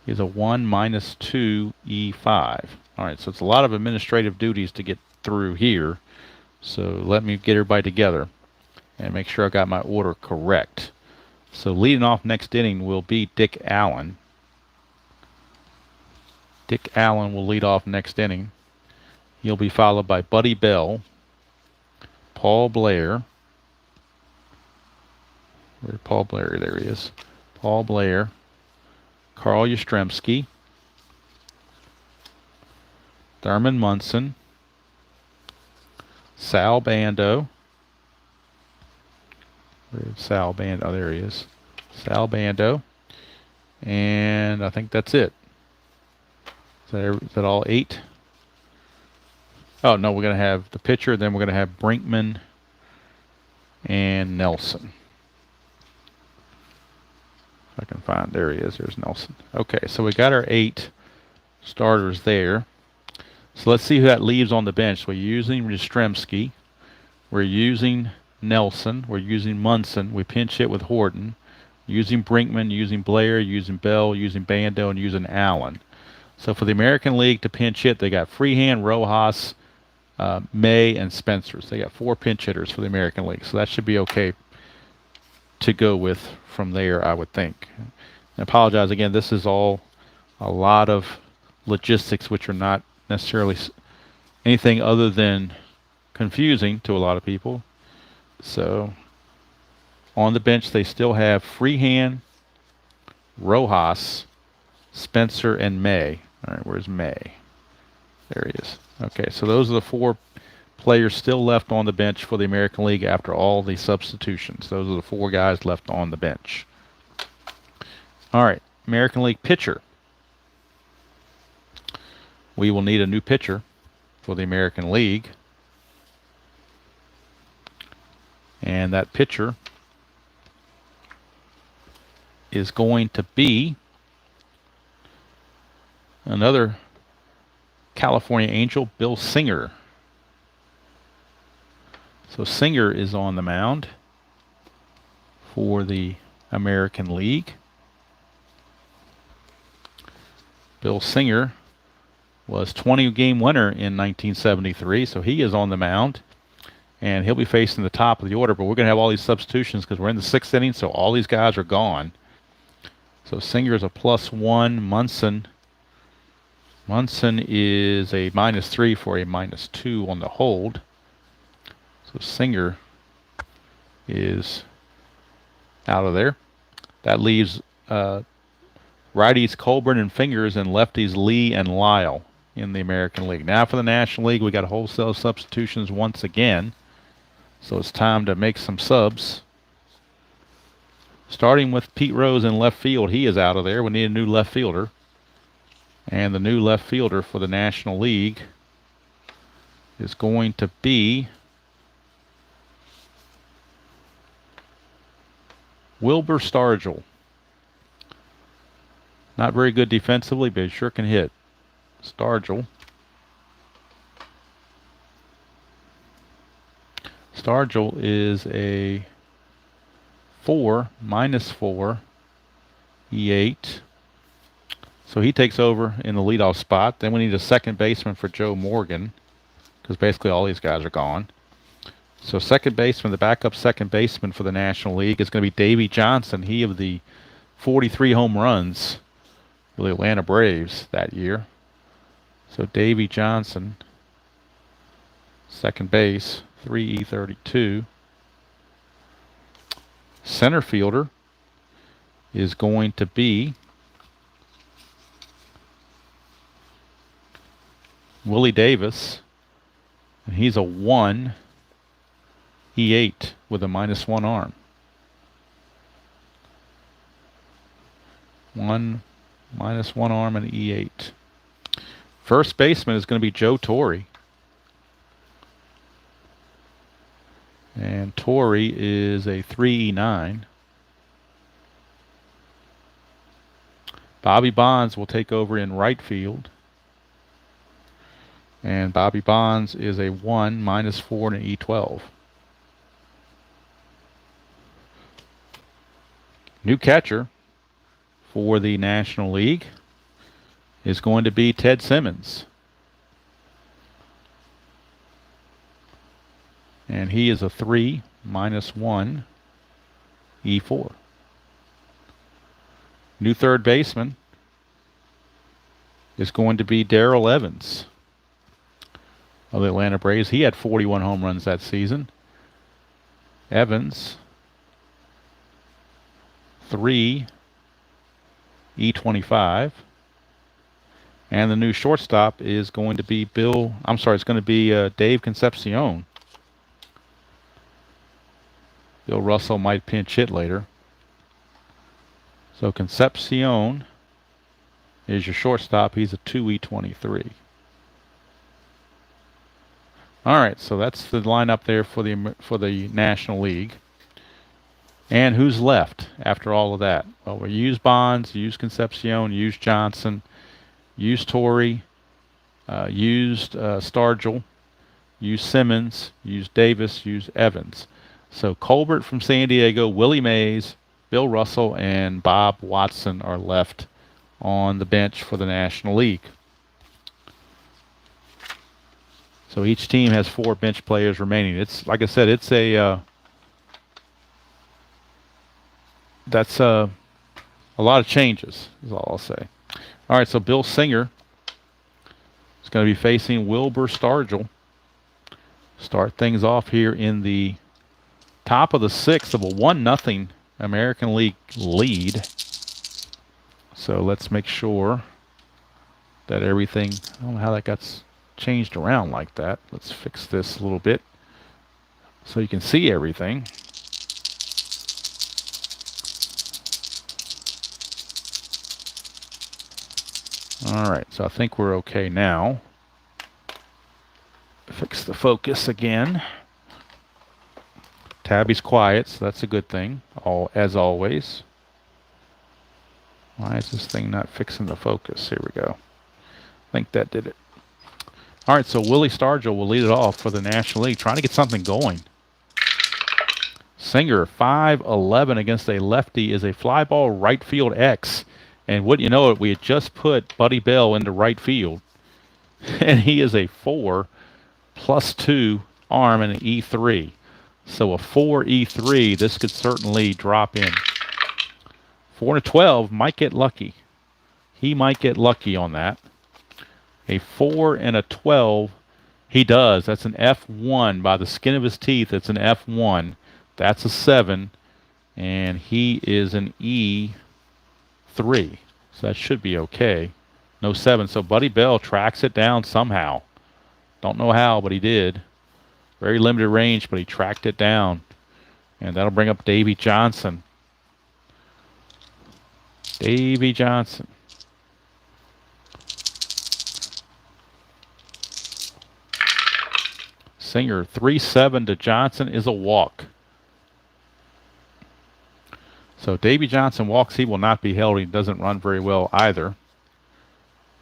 is a 1 minus 2 E5. All right, so it's a lot of administrative duties to get through here. So let me get everybody together and make sure I got my order correct. So leading off next inning will be Dick Allen. Dick Allen will lead off next inning. He'll be followed by Buddy Bell, Paul Blair. Where's Paul Blair? There he is. Paul Blair, Carl Yastrzemski, Thurman Munson, Sal Bando. Where's Sal Bando? Oh, there he is. Sal Bando. And I think that's it. Is that all 8? Oh, no, we're going to have the pitcher, then we're going to have Brinkman and Nelson. If I can find, there he is, there's Nelson. Okay, so we got our 8 starters there. So let's see who that leaves on the bench. We're using Yastrzemski. We're using Nelson. We're using Munson. We pinch hit with Horton. Using Brinkman, using Blair, using Bell, using Bando, and using Allen. So for the American League to pinch hit, they got Freehand, Rojas, May, and Spencer. So they got 4 pinch hitters for the American League. So that should be okay to go with from there, I would think. I apologize again. This is all a lot of logistics, which are not necessarily anything other than confusing to a lot of people. So on the bench, they still have Freehand, Rojas, Spencer, and May. All right, where's May? There he is. Okay, so those are the 4 players still left on the bench for the American League after all the substitutions. Those are the 4 guys left on the bench. All right, American League pitcher. We will need a new pitcher for the American League. And that pitcher is going to be another California Angel, Bill Singer. So Singer is on the mound for the American League. Bill Singer was 20-game winner in 1973, so he is on the mound. And he'll be facing the top of the order, but we're going to have all these substitutions because we're in the 6th inning, so all these guys are gone. So Singer is a +1. Munson is a -3 for a -2 on the hold. So Singer is out of there. That leaves righties Colburn and Fingers and lefties Lee and Lyle in the American League. Now for the National League, we got wholesale substitutions once again. So it's time to make some subs. Starting with Pete Rose in left field. He is out of there. We need a new left fielder. And the new left fielder for the National League is going to be Wilbur Stargell. Not very good defensively, but he sure can hit. Stargell. Stargell is a 4, -4, E8. So he takes over in the leadoff spot. Then we need a second baseman for Joe Morgan, because basically all these guys are gone. So second baseman, the backup second baseman for the National League is going to be Davey Johnson. He of the 43 home runs for the Atlanta Braves that year. So Davey Johnson, second base, 3E32. Center fielder is going to be Willie Davis, and he's a 1 E8 with a -1 arm. 1 -1 arm and E8. First baseman is going to be Joe Torre. And Torre is a 3E9. Bobby Bonds will take over in right field. And Bobby Bonds is a 1 -4 and an E12. New catcher for the National League is going to be Ted Simmons. And he is a 3 -1 E4. New third baseman is going to be Darrell Evans of the Atlanta Braves. He had 41 home runs that season. Evans, 3 E25. And the new shortstop is going to be it's going to be Dave Concepcion. Bill Russell might pinch hit later. So Concepcion is your shortstop. He's a 2E23. All right, so that's the lineup there for the National League. And who's left after all of that? Well, we used Bonds, used Concepcion, used Johnson, used Torrey, used Stargell, used Simmons, used Davis, used Evans. So Colbert from San Diego, Willie Mays, Bill Russell, and Bob Watson are left on the bench for the National League. So each team has 4 bench players remaining. It's like I said, it's that's a lot of changes, is all I'll say. All right, so Bill Singer is going to be facing Wilbur Stargell. Start things off here in the top of the 6th of a 1-0 American League lead. So let's make sure that everything, I don't know how that got changed around like that. Let's fix this a little bit so you can see everything. All right, so I think we're okay now. Fix the focus again. Tabby's quiet, so that's a good thing, as always. Why is this thing not fixing the focus? Here we go. I think that did it. All right, so Willie Stargell will lead it off for the National League, trying to get something going. Singer, 5'11" against a lefty, is a fly ball right field X. And wouldn't you know it, we had just put Buddy Bell into right field. And he is a 4+2 arm and an E3. So a 4 E3, this could certainly drop in. 4-12 might get lucky. He might get lucky on that. A 4 and a 12, he does. That's an F1 by the skin of his teeth. It's an F1. That's a 7, and he is an E3. So that should be okay. No 7. So Buddy Bell tracks it down somehow. Don't know how, but he did. Very limited range, but he tracked it down. And that'll bring up Davey Johnson. Davey Johnson. Singer, 3-7 to Johnson is a walk. So Davey Johnson walks. He will not be held. He doesn't run very well either.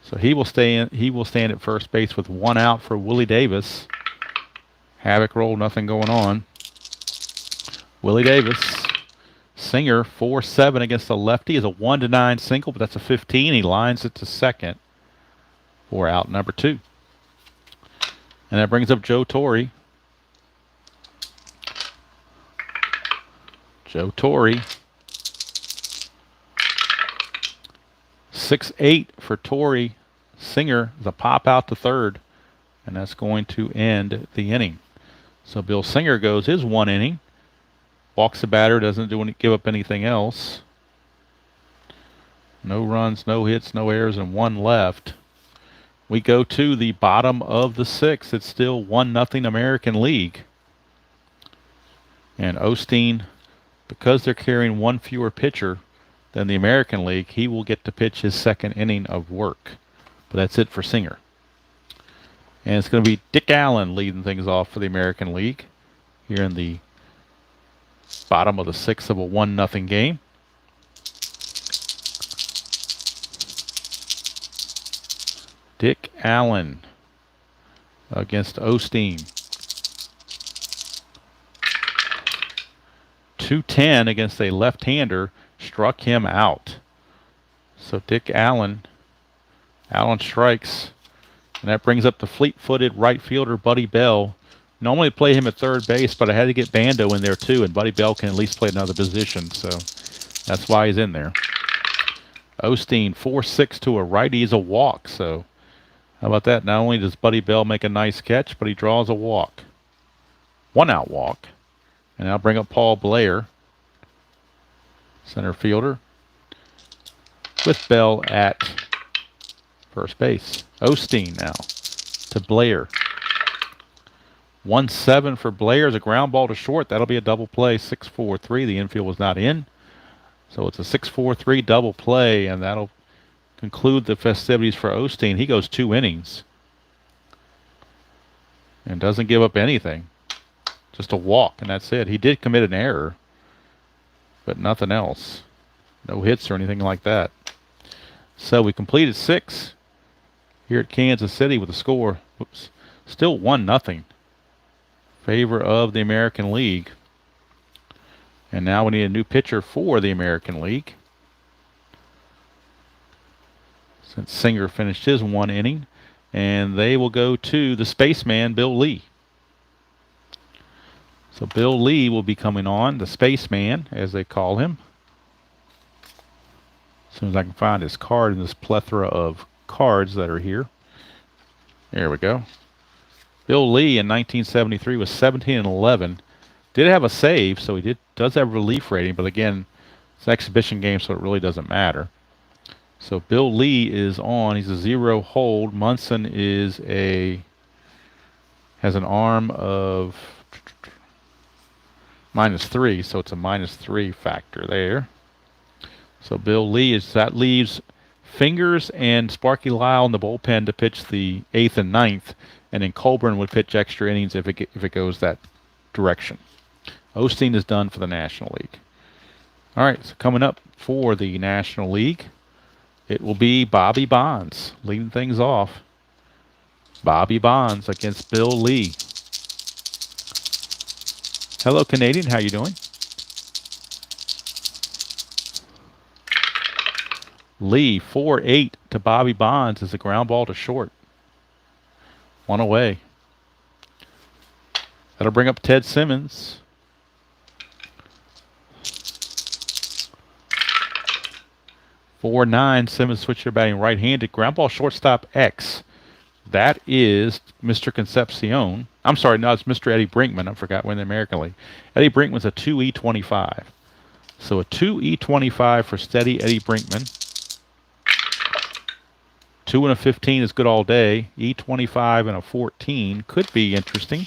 So he will stay in. He will stand at first base with 1 out for Willie Davis. Havoc roll, nothing going on. Willie Davis. Singer, 4-7 against the lefty, is a 1-9 single, but that's a 15. He lines it to second for out number 2. And that brings up Joe Torre. Joe Torre. 6-8 for Torre. Singer is a pop out to third, and that's going to end the inning. So Bill Singer goes his 1 inning. Walks the batter, doesn't give up anything else. No runs, no hits, no errors, and 1 left. We go to the bottom of the 6th. It's still 1-0 American League. And Osteen, because they're carrying 1 fewer pitcher than the American League, he will get to pitch his 2nd inning of work. But that's it for Singer. And it's going to be Dick Allen leading things off for the American League here in the bottom of the 6th of a 1-0 game. Dick Allen against Osteen. 210 against a left-hander, struck him out. So Dick Allen Allen strikes. And that brings up the fleet-footed right fielder, Buddy Bell. Normally play him at third base, but I had to get Bando in there too, and Buddy Bell can at least play another position, so that's why he's in there. Osteen, 4-6 to a righty is a walk, so how about that? Not only does Buddy Bell make a nice catch, but he draws a walk. 1-out walk. And I'll bring up Paul Blair, center fielder, with Bell at first base. Osteen now to Blair. 1-7 for Blair is a ground ball to short. That'll be a double play. 6-4-3. The infield was not in. So it's a 6-4-3 double play, and that'll conclude the festivities for Osteen. He goes 2 innings and doesn't give up anything. Just a walk, and that's it. He did commit an error, but nothing else. No hits or anything like that. So we completed 6 here at Kansas City with a score. Oops, still 1-0. Favor of the American League. And now we need a new pitcher for the American League, since Singer finished his 1 inning. And they will go to the spaceman, Bill Lee. So Bill Lee will be coming on, the spaceman, as they call him. As soon as I can find his card in this plethora of cards that are here. There we go. Bill Lee in 1973 was 17-11. Did have a save, so he does have relief rating, but again, it's an exhibition game, so it really doesn't matter. So Bill Lee is on. He's a 0 hold. Munson has an arm of -3, so it's a -3 factor there. So Bill Lee that leaves Fingers and Sparky Lyle in the bullpen to pitch the 8th and 9th, and then Colburn would pitch extra innings if it goes that direction. Osteen is done for the National League. All right, so coming up for the National League, it will be Bobby Bonds leading things off. Bobby Bonds against Bill Lee. Hello, Canadian. How you doing? Lee, 4-8 to Bobby Bonds is a ground ball to short. 1 away. That'll bring up Ted Simmons. Simmons switched to batting right-handed. Ground ball shortstop X. That is Mr. Concepcion. I'm sorry, no, it's Mr. Eddie Brinkman. I forgot when the American League. Eddie Brinkman's a 2E25. So a 2E25 for steady Eddie Brinkman. 2 and a 15 is good all day. E25 and a 14 could be interesting.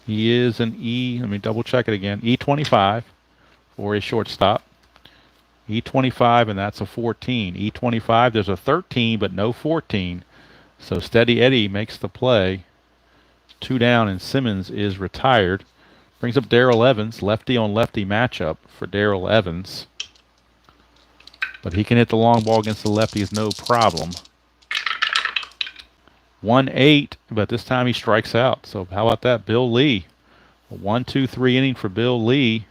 He is an E, let me double check it again, E25 for a shortstop. E25, and that's a 14. E25, there's a 13, but no 14. So Steady Eddie makes the play. 2 down, and Simmons is retired. Brings up Darrell Evans, lefty on lefty matchup for Darrell Evans. But he can hit the long ball against the lefties, no problem. 1-8, but this time he strikes out. So how about that? Bill Lee. A 1-2-3 inning for Bill Lee.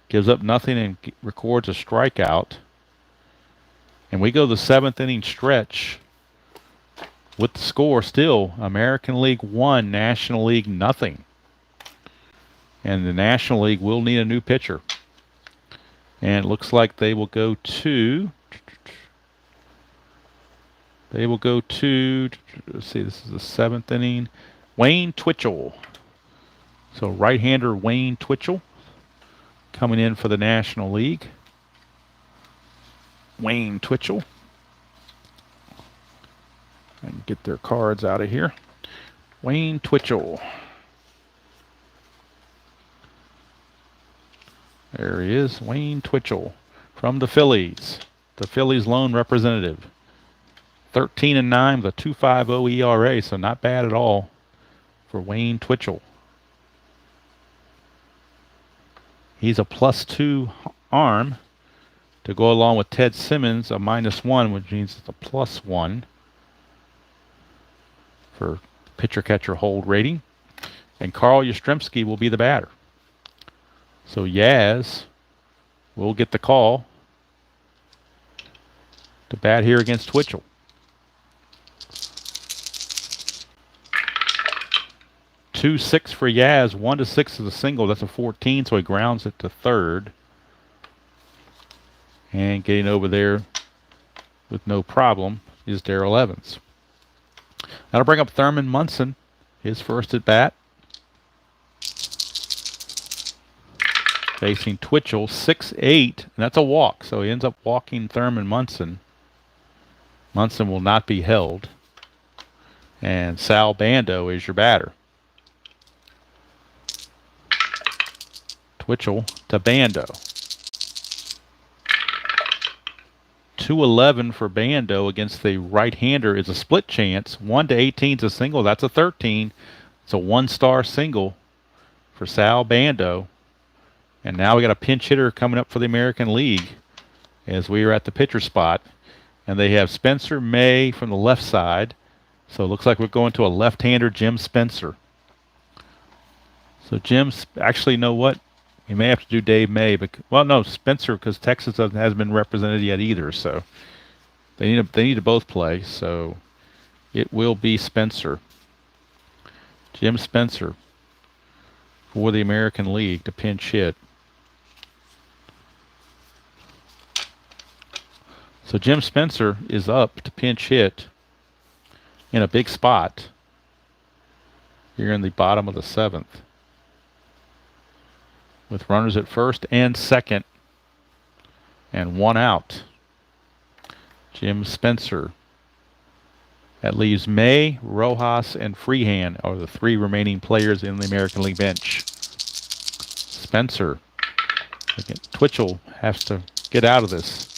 Gives up nothing and records a strikeout. And we go the 7th inning stretch with the score still American League 1, National League nothing. And the National League will need a new pitcher. And it looks like they will go to, let's see, this is the 7th inning, Wayne Twitchell. So right-hander Wayne Twitchell coming in for the National League. Wayne Twitchell. I can get their cards out of here. Wayne Twitchell. There he is, Wayne Twitchell from the Phillies. The Phillies lone representative. 13-9 with a 2.50 ERA, so not bad at all for Wayne Twitchell. He's a +2 arm to go along with Ted Simmons, a -1, which means it's a +1 for pitcher-catcher hold rating. And Carl Yastrzemski will be the batter. So Yaz will get the call. to bat here against Twitchell. Two 6 for Yaz. 1 to 6 is a single. That's a 14, so he grounds it to third. And getting over there with no problem is Darrell Evans. That'll bring up Thurman Munson, his first at bat. Facing Twitchell, 6-8, and that's a walk. So he ends up walking Thurman Munson. Munson will not be held. And Sal Bando is your batter. Twitchell to Bando. 2-11 for Bando against the right-hander is a split chance. 1 to 18 is a single. That's a 13. It's a one-star single for Sal Bando. And now we got a pinch hitter coming up for the American League as we are at the pitcher spot. And they have Spencer May from the left side. So it looks like we're going to a left-hander, Jim Spencer. So Jim's actually, you know what? We may have to do Dave May, but well, no, Spencer, because Texas hasn't been represented yet either. So they need to both play. So it will be Spencer, Jim Spencer, for the American League to pinch hit. So Jim Spencer is up to pinch hit in a big spot here in the bottom of the 7th. With runners at first and second and 1 out. Jim Spencer. That leaves May, Rojas, and Freehand are the 3 remaining players in the American League bench. Spencer. Again, Twitchell has to get out of this.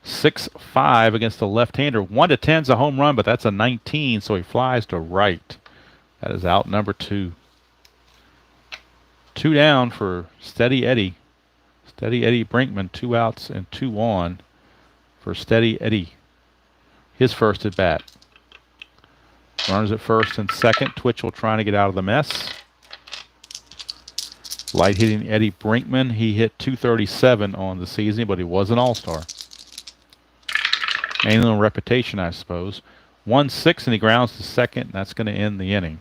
6-5 against the left-hander. 1 to 10 is a home run, but that's a 19, so he flies to right. That is out number 2. 2 down for Steady Eddie. Steady Eddie Brinkman, 2 outs and 2 on for Steady Eddie. His first at bat. Runners at first and second. Twitchell trying to get out of the mess. Light hitting Eddie Brinkman. He hit .237 on the season, but he was an all-star. Ain't a little reputation, I suppose. 1-6 and he grounds to second, and that's going to end the inning.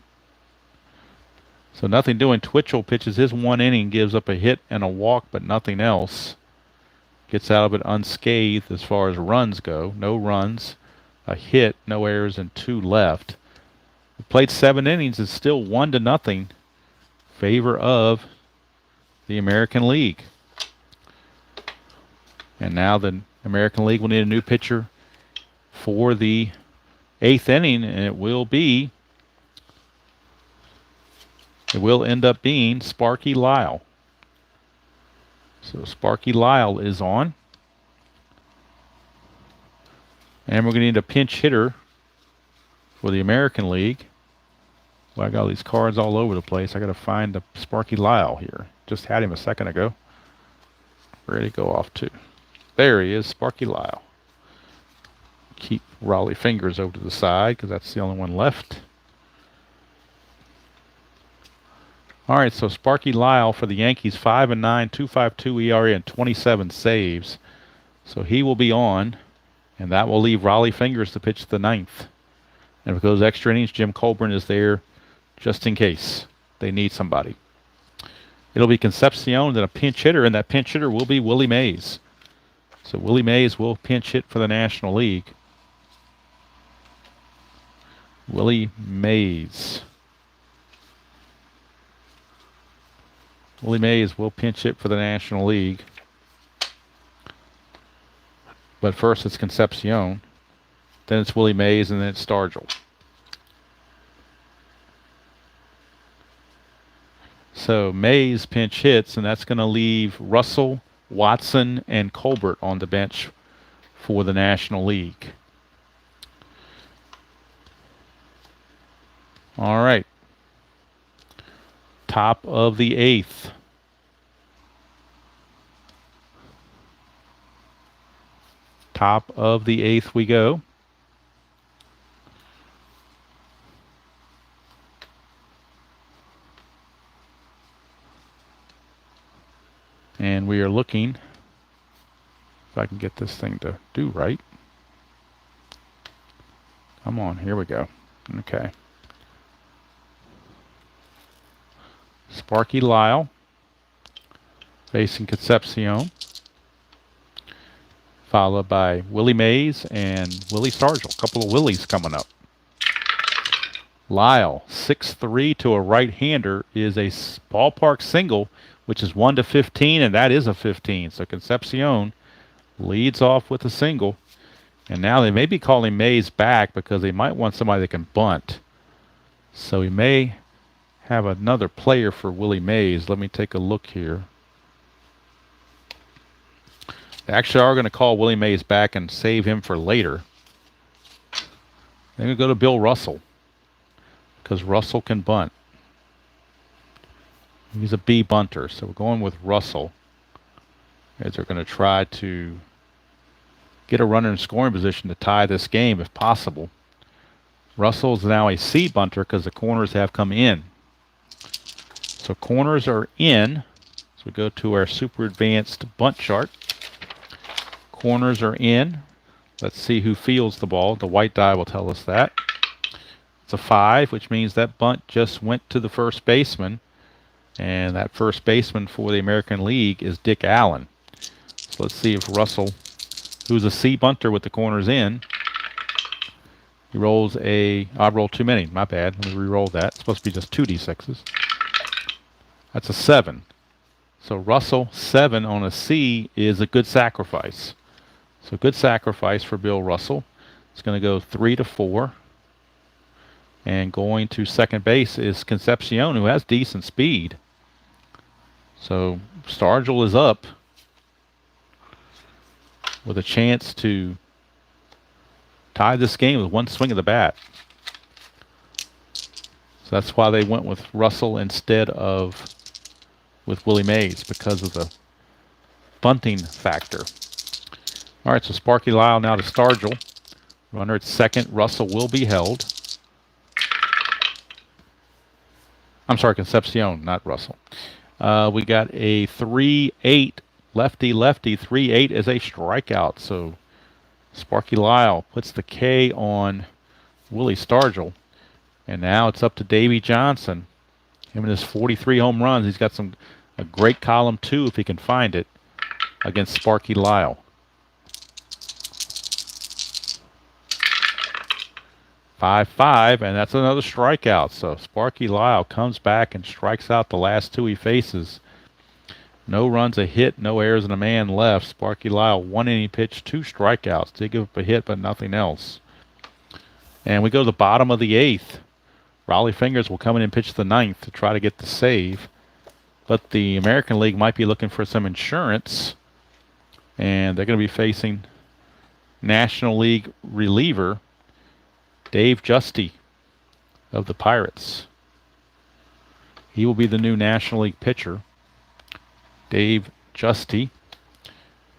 So nothing doing. Twitchell pitches his 1 inning, gives up a hit and a walk, but nothing else. Gets out of it unscathed as far as runs go. No runs, a hit, no errors, and 2 left. He played 7 innings. It's still 1-0 favor of the American League. And now the American League will need a new pitcher for the 8th inning, and it will end up being Sparky Lyle. So Sparky Lyle is on. And we're going to need a pinch hitter for the American League. Well, I got all these cards all over the place. I got to find the Sparky Lyle here. Just had him a second ago. Where did he go off to? There he is, Sparky Lyle. Keep Raleigh fingers over to the side because that's the only one left. All right, so Sparky Lyle for the Yankees, 5-9, 2.52 ERA, and 27 saves. So he will be on, and that will leave Raleigh Fingers to pitch the 9th. And if it goes extra innings, Jim Colburn is there just in case they need somebody. It'll be Concepcion, then a pinch hitter, and that pinch hitter will be Willie Mays. So Willie Mays will pinch hit for the National League. Willie Mays. Willie Mays will pinch hit for the National League. But first it's Concepcion. Then it's Willie Mays, and then it's Stargell. So Mays pinch hits, and that's going to leave Russell, Watson, and Colbert on the bench for the National League. All right. Top of the 8th. Top of the 8th we go. And we are looking If I can get this thing to do right. Come on, here we go. Okay. Sparky Lyle facing Concepcion, followed by Willie Mays and Willie Stargell. A couple of Willies coming up. Lyle, 6-3 to a right-hander, is a ballpark single, which is 1-15, and that is a 15. So Concepcion leads off with a single. And now they may be calling Mays back because they might want somebody that can bunt. So we may have another player for Willie Mays. Let me take a look here. They actually are going to call Willie Mays back and save him for later. They're going to go to Bill Russell because Russell can bunt. He's a B bunter, so we're going with Russell as they're going to try to get a runner in scoring position to tie this game if possible. Russell's now a C bunter because the corners have come in. So corners are in. So we go to our super advanced bunt chart. Corners are in. Let's see who fields the ball. The white die will tell us that. It's a 5, which means that bunt just went to the first baseman. And that first baseman for the American League is Dick Allen. So let's see if Russell, who's a C bunter with the corners in, he rolls a... I rolled too many. My bad. Let me re-roll that. It's supposed to be just 2d6s. That's a 7. So Russell, 7 on a C is a good sacrifice. So good sacrifice for Bill Russell. It's going to go 3-4. And going to second base is Concepcion, who has decent speed. So Stargell is up with a chance to tie this game with one swing of the bat. So that's why they went with Russell instead of with Willie Mays, because of the bunting factor. All right, so Sparky Lyle now to Stargell. Runner at second. Russell will be held. I'm sorry, Concepcion, not Russell. We got a 3-8 lefty-lefty. 3-8 is a strikeout. So Sparky Lyle puts the K on Willie Stargell. And now it's up to Davey Johnson. Him and his 43 home runs. He's got a great column 2 if he can find it against Sparky Lyle. 5-5, and that's another strikeout. So Sparky Lyle comes back and strikes out the last 2 he faces. No runs, a hit, no errors, and a man left. Sparky Lyle, 1 inning pitch, 2 strikeouts. Did give up a hit, but nothing else. And we go to the bottom of the 8th. Raleigh Fingers will come in and pitch the 9th to try to get the save. But the American League might be looking for some insurance. And they're going to be facing National League reliever Dave Justy of the Pirates. He will be the new National League pitcher. Dave Justy,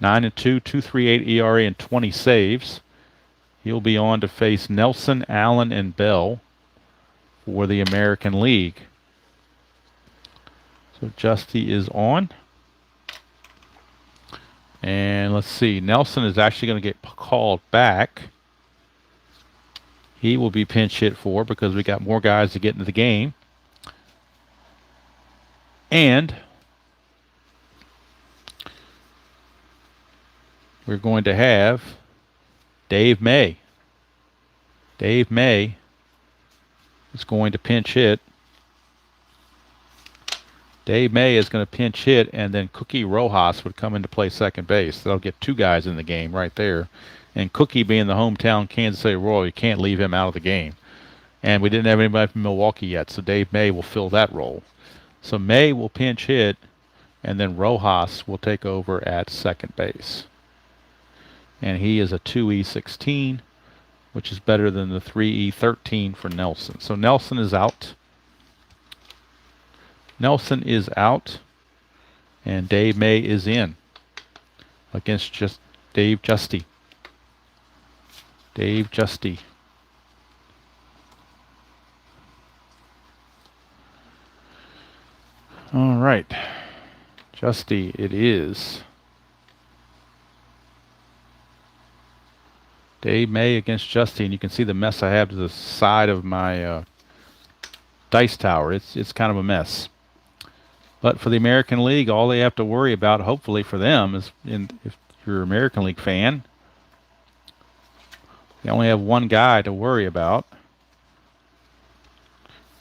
9-2, 2.38 ERA and 20 saves. He'll be on to face Nelson, Allen, and Bell for the American League. So Justy is on. And let's see, Nelson is actually going to get called back. He will be pinch hit for because we got more guys to get into the game. And we're going to have Dave May. Dave May is going to pinch hit. Dave May is going to pinch hit, and then Cookie Rojas would come into play second base. They'll get 2 guys in the game right there. And Cookie being the hometown Kansas City Royal, you can't leave him out of the game. And we didn't have anybody from Milwaukee yet, so Dave May will fill that role. So May will pinch hit, and then Rojas will take over at second base. And he is a 2E16, which is better than the 3E13 for Nelson. So Nelson is out. Nelson is out, and Dave May is in against just Dave Justy. Dave Justy. All right. Justy it is. Dave May against Justine. You can see the mess I have to the side of my dice tower. It's kind of a mess. But for the American League, all they have to worry about, hopefully for them, is if you're an American League fan, they only have one guy to worry about.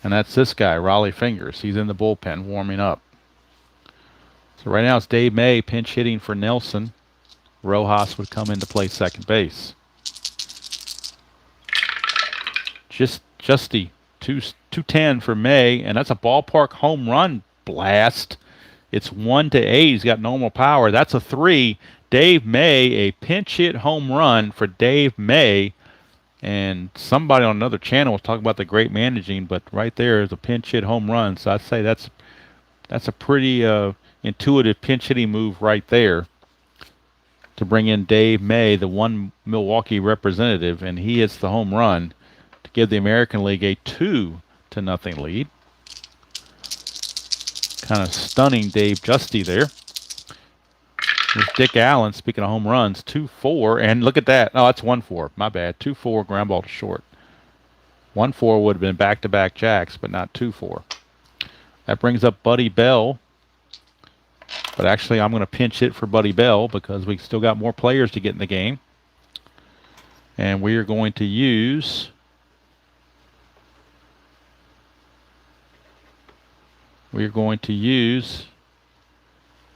And that's this guy, Raleigh Fingers. He's in the bullpen warming up. So right now it's Dave May pinch hitting for Nelson. Rojas would come in to play second base. Justy, 210 for May, and that's a ballpark home run blast. It's 1-8. He's got normal power. That's a 3. Dave May, a pinch hit home run for Dave May. And somebody on another channel was talking about the great managing, but right there is a pinch hit home run. So I'd say that's a pretty intuitive pinch hitting move right there to bring in Dave May, the one Milwaukee representative, and he hits the home run to give the American League a 2-0 lead. Kind of stunning Dave Justy there. There's Dick Allen, speaking of home runs, 2-4, and look at that. Oh, that's 1-4. My bad. 2-4, ground ball to short. 1-4 would have been back-to-back jacks, but not 2-4. That brings up Buddy Bell. But actually, I'm going to pinch hit for Buddy Bell because we still got more players to get in the game. And we are going to use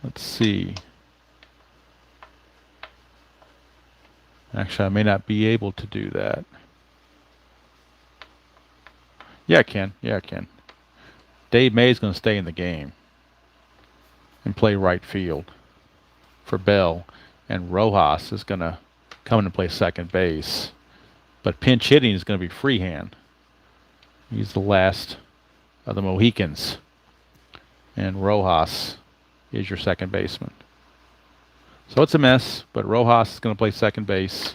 let's see. Actually, I may not be able to do that. Yeah, I can. Dave May is going to stay in the game and play right field for Bell. And Rojas is going to come in and play second base. But pinch hitting is going to be freehand. He's the last of the Mohicans. And Rojas is your second baseman. So it's a mess, but Rojas is going to play second base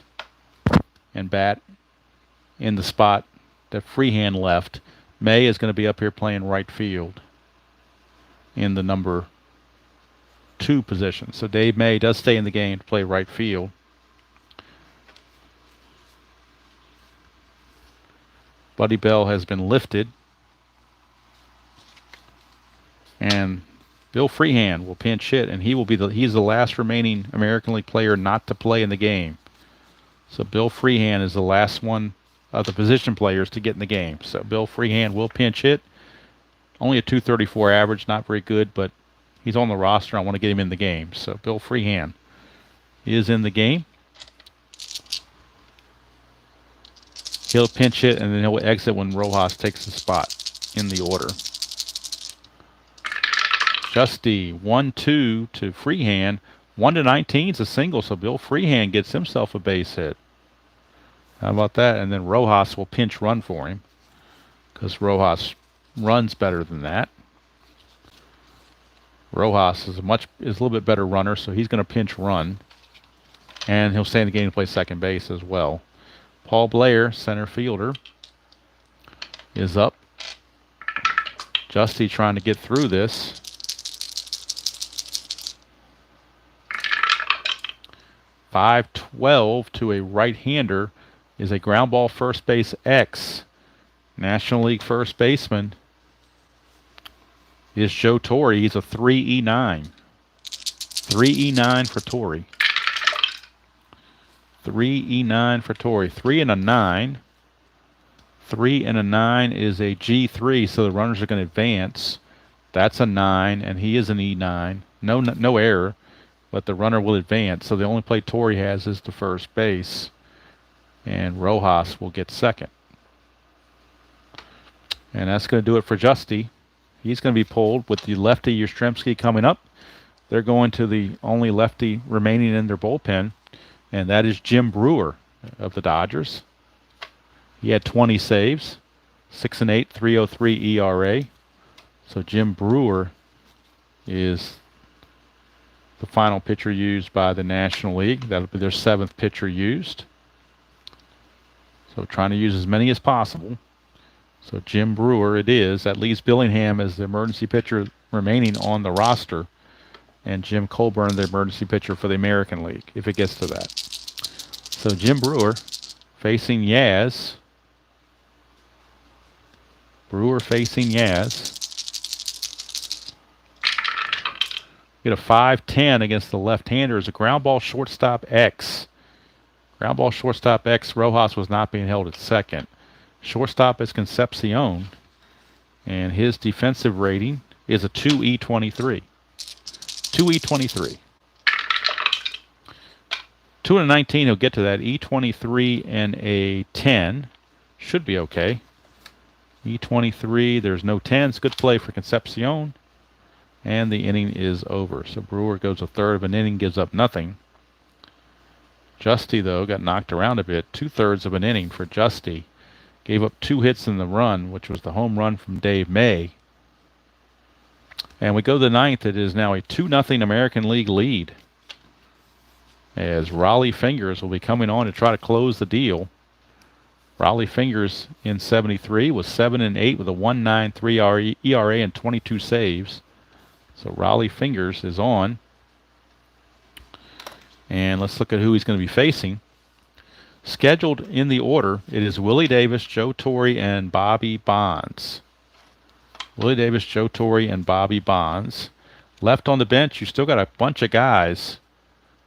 and bat in the spot that freehand left. May is going to be up here playing right field in the number 2 position. So Dave May does stay in the game to play right field. Buddy Bell has been lifted. And Bill Freehand will pinch hit, and he's the last remaining American League player not to play in the game. So Bill Freehand is the last one of the position players to get in the game. So Bill Freehand will pinch hit. Only a .234 average, not very good, but he's on the roster. I want to get him in the game. So Bill Freehand is in the game. He'll pinch hit, and then he'll exit when Rojas takes the spot in the order. Justy, 1-2 to Freehand. 1-19 is a single, so Bill Freehand gets himself a base hit. How about that? And then Rojas will pinch run for him because Rojas runs better than that. Rojas is a little bit better runner, so he's going to pinch run. And he'll stay in the game to play second base as well. Paul Blair, center fielder, is up. Justy trying to get through this. 5-12 to a right-hander is a ground ball first base X. National League first baseman is Joe Torre. He's a 3E9. 3E9 for Torre. 3E9 for Torre. 3 and a 9. 3 and a 9 is a G3, so the runners are going to advance. That's a 9, and he is an E9. No error, but the runner will advance. So the only play Torre has is the first base, and Rojas will get second. And that's going to do it for Justy. He's going to be pulled with the lefty Yastrzemski coming up. They're going to the only lefty remaining in their bullpen, and that is Jim Brewer of the Dodgers. He had 20 saves, 6-8, 3.03 ERA. So Jim Brewer is the final pitcher used by the National League. That'll be their 7th pitcher used. So trying to use as many as possible. So Jim Brewer it is. That leaves Billingham as the emergency pitcher remaining on the roster. And Jim Colburn, the emergency pitcher for the American League, if it gets to that. So Jim Brewer facing Yaz. Brewer facing Yaz. Get a 5-10 against the left-hander as a ground ball shortstop X. Ground ball shortstop X. Rojas was not being held at second. Shortstop is Concepcion. And his defensive rating is a 2E23. 2E23. 2 and 19, he'll get to that. E23 and a 10. Should be okay. E23, there's no 10s. Good play for Concepcion. And the inning is over. So Brewer goes a third of an inning, gives up nothing. Justy, though, got knocked around a bit. 2/3 of an inning for Justy. Gave up 2 hits in the run, which was the home run from Dave May. And we go to the ninth. It is now a 2-0 American League lead, as Raleigh Fingers will be coming on to try to close the deal. Raleigh Fingers in 73 was 7-8 with a 1.93 ERA and 22 saves. So Raleigh Fingers is on. And let's look at who he's going to be facing. Scheduled in the order, it is Willie Davis, Joe Torre, and Bobby Bonds. Willie Davis, Joe Torre, and Bobby Bonds. Left on the bench, you still got a bunch of guys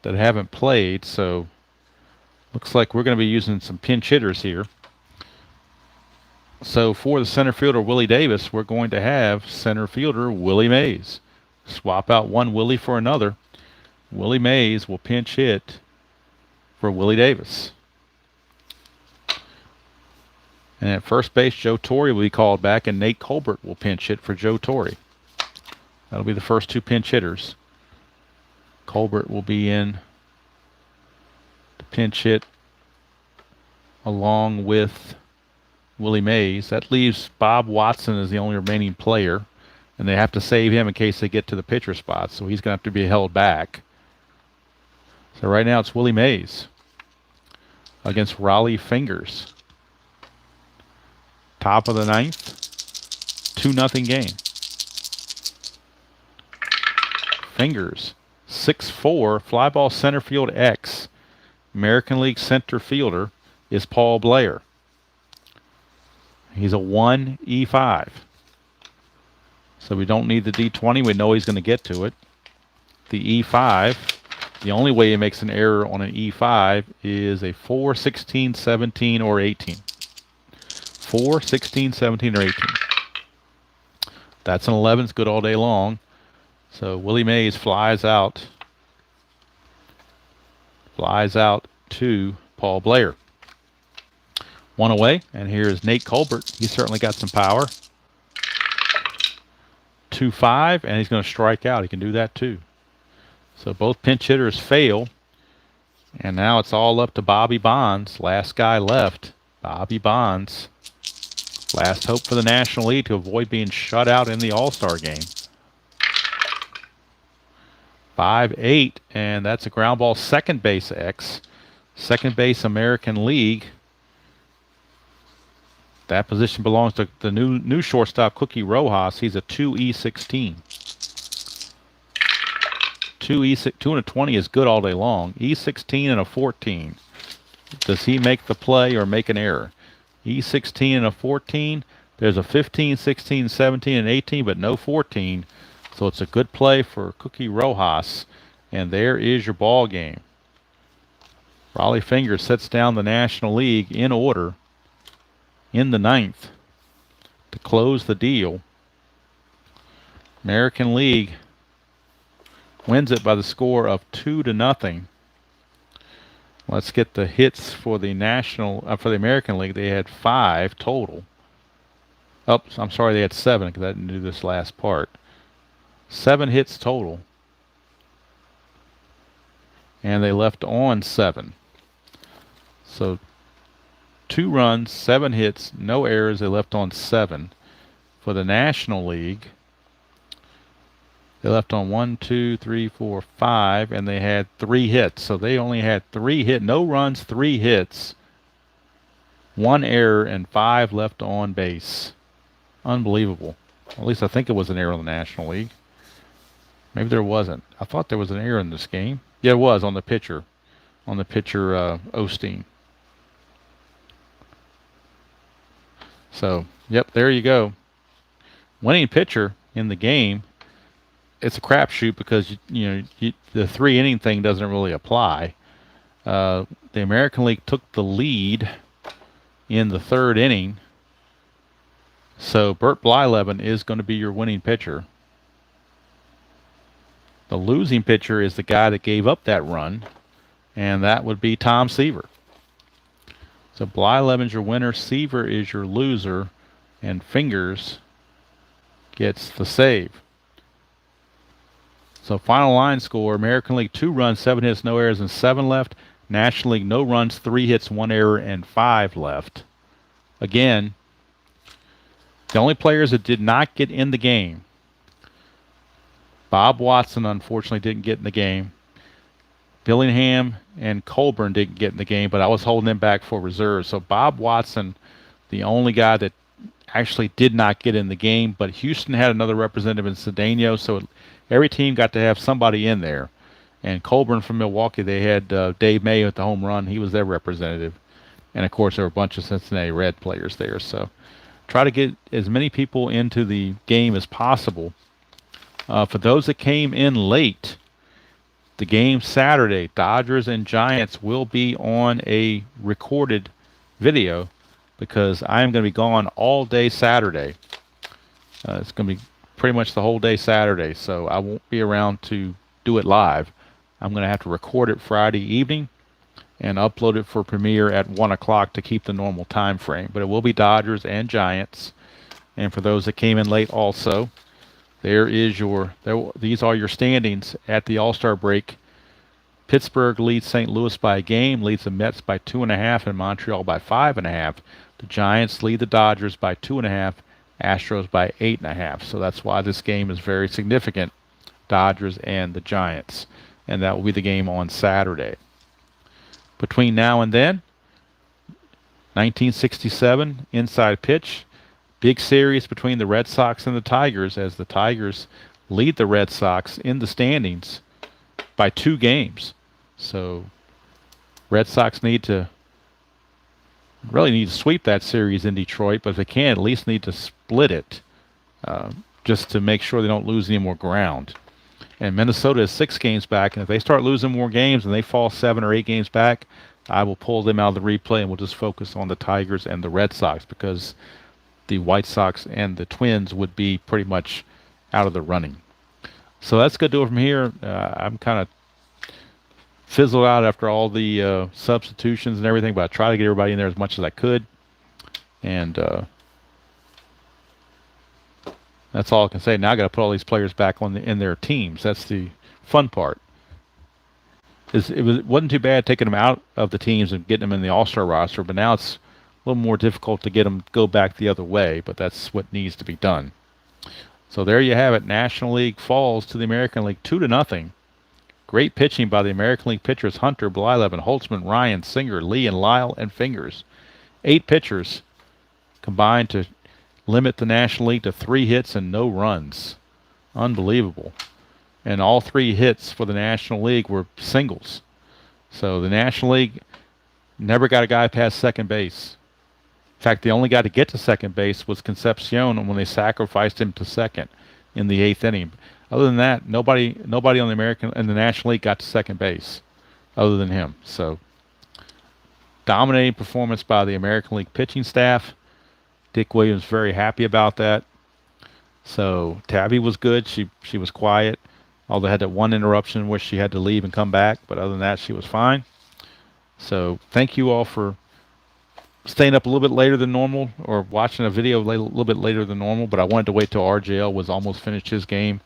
that haven't played, so looks like we're going to be using some pinch hitters here. So for the center fielder, Willie Davis, we're going to have center fielder Willie Mays. Swap out one Willie for another. Willie Mays will pinch hit for Willie Davis. And at first base, Joe Torre will be called back, and Nate Colbert will pinch hit for Joe Torre. That'll be the first 2 pinch hitters. Colbert will be in to pinch hit along with Willie Mays. That leaves Bob Watson as the only remaining player, and they have to save him in case they get to the pitcher spot, so he's going to have to be held back. So right now it's Willie Mays against Raleigh Fingers. Top of the ninth, 2-0 game. Fingers, 6'4", fly ball center field X. American League center fielder is Paul Blair. He's a 1E5. So we don't need the D20. We know he's going to get to it. The E5, the only way he makes an error on an E5 is a 4, 16, 17, or 18. 4, 16, 17, or 18. That's an 11. It's good all day long. So Willie Mays flies out to Paul Blair. 1 away, and here's Nate Colbert. He's certainly got some power. 2-5, and he's going to strike out. He can do that too. So both pinch hitters fail, and now it's all up to Bobby Bonds. Last guy left, Bobby Bonds. Last hope for the National League to avoid being shut out in the All-Star game. 5-8, and that's a ground ball second base X. Second base American League. That position belongs to the new shortstop, Cookie Rojas. He's a 2E16. 2 and a 20 is good all day long. E16 and a 14. Does he make the play or make an error? E16 and a 14. There's a 15, 16, 17, and 18, but no 14. So it's a good play for Cookie Rojas. And there is your ball game. Raleigh Fingers sets down the National League in order in the ninth to close the deal. American League wins it by the score of 2-0. Let's get the hits for the for the American League. They had 5 total. Oh, I'm sorry, they had 7 because I didn't do this last part. 7 hits total. And they left on 7. So 2 runs, 7 hits, no errors. They left on 7. For the National League, they left on 1, 2, 3, 4, 5, and they had 3 hits. So they only had 3 hits, no runs, 3 hits, 1 error, and 5 left on base. Unbelievable. At least I think it was an error in the National League. Maybe there wasn't. I thought there was an error in this game. Yeah, it was on the pitcher. on the pitcher Osteen. So, yep, there you go. Winning pitcher in the game. It's a crapshoot because the 3 inning thing doesn't really apply. The American League took the lead in the 3rd inning, so Bert Blyleven is going to be your winning pitcher. The losing pitcher is the guy that gave up that run, and that would be Tom Seaver. So Blyleven's your winner, Seaver is your loser, and Fingers gets the save. So final line score, American League 2 runs, 7 hits, no errors, and 7 left. National League no runs, 3 hits, 1 error, and 5 left. Again, the only players that did not get in the game, Bob Watson unfortunately didn't get in the game. Billingham and Colburn didn't get in the game, but I was holding them back for reserves. So Bob Watson, the only guy that actually did not get in the game, but Houston had another representative in Cedeno, so every team got to have somebody in there. And Colburn from Milwaukee, they had Dave May at the home run. He was their representative. And, of course, there were a bunch of Cincinnati Red players there. So try to get as many people into the game as possible. For those that came in late, the game Saturday, Dodgers and Giants, will be on a recorded video because I am going to be gone all day Saturday. It's going to be pretty much the whole day Saturday, so I won't be around to do it live. I'm going to have to record it Friday evening and upload it for premiere at 1 o'clock to keep the normal time frame. But it will be Dodgers and Giants. And for those that came in late also, these are your standings at the All-Star break. Pittsburgh leads St. Louis by a game, leads the Mets by 2.5, and Montreal by 5.5. The Giants lead the Dodgers by 2.5, Astros by 8.5. So that's why this game is very significant, Dodgers and the Giants. And that will be the game on Saturday. Between now and then, 1967, inside pitch. Big series between the Red Sox and the Tigers as the Tigers lead the Red Sox in the standings by 2 games. So Red Sox need to sweep that series in Detroit, but if they can, at least need to split it just to make sure they don't lose any more ground. And Minnesota is 6 games back, and if they start losing more games and they fall 7 or 8 games back, I will pull them out of the replay and we'll just focus on the Tigers and the Red Sox because the White Sox and the Twins would be pretty much out of the running. So that's going to do it from here. I'm kind of fizzled out after all the substitutions and everything, but I try to get everybody in there as much as I could. And that's all I can say. Now I got to put all these players back in their teams. That's the fun part. It wasn't too bad taking them out of the teams and getting them in the All-Star roster, but now it's a little more difficult to get them go back the other way, but that's what needs to be done. So there you have it. National League falls to the American League 2-0. Great pitching by the American League pitchers Hunter, Blyleven, Holtzman, Ryan, Singer, Lee, and Lyle, and Fingers. 8 pitchers combined to limit the National League to 3 hits and no runs. Unbelievable. And all 3 hits for the National League were singles. So the National League never got a guy past second base. In fact, the only guy to get to second base was Concepcion when they sacrificed him to second in the 8th inning. Other than that, nobody on the National League got to second base other than him. So dominating performance by the American League pitching staff. Dick Williams very happy about that. So Tabby was good. She was quiet. Although had that one interruption where she had to leave and come back, but other than that, she was fine. So thank you all for staying up a little bit later than normal or watching a video a little bit later than normal, but I wanted to wait till RJL was almost finished his game.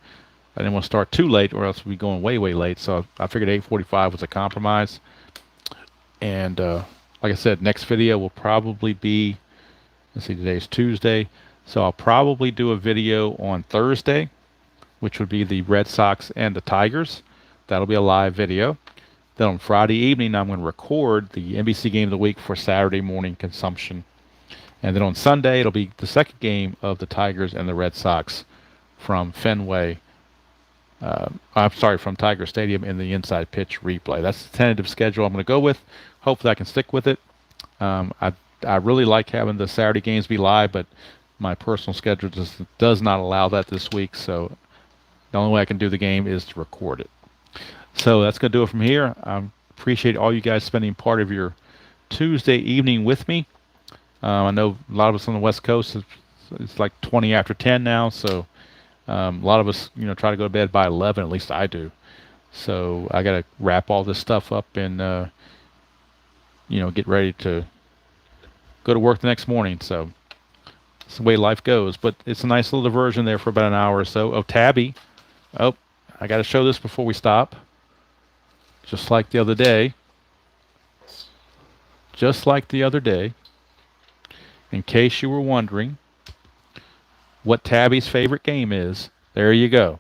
I didn't want to start too late or else we'd be going way, way late, so I figured 8:45 was a compromise. And like I said, next video will probably be, let's see, today's Tuesday, so I'll probably do a video on Thursday, which would be the Red Sox and the Tigers. That'll be a live video. Then on Friday evening, I'm going to record the NBC Game of the Week for Saturday morning consumption. And then on Sunday, it'll be the second game of the Tigers and the Red Sox from Fenway I'm sorry, from Tiger Stadium in the inside pitch replay. That's the tentative schedule I'm going to go with. Hopefully I can stick with it. I really like having the Saturday games be live, but my personal schedule just does not allow that this week. So the only way I can do the game is to record it. So that's going to do it from here. I appreciate all you guys spending part of your Tuesday evening with me. I know a lot of us on the West Coast, it's like 20 after 10 now, so a lot of us, try to go to bed by 11. At least I do. So I got to wrap all this stuff up and, get ready to go to work the next morning. So it's the way life goes. But it's a nice little diversion there for about an hour or so. Oh, Tabby. Oh, I got to show this before we stop. Just like the other day. Just like the other day. In case you were wondering what Tabby's favorite game is, there you go.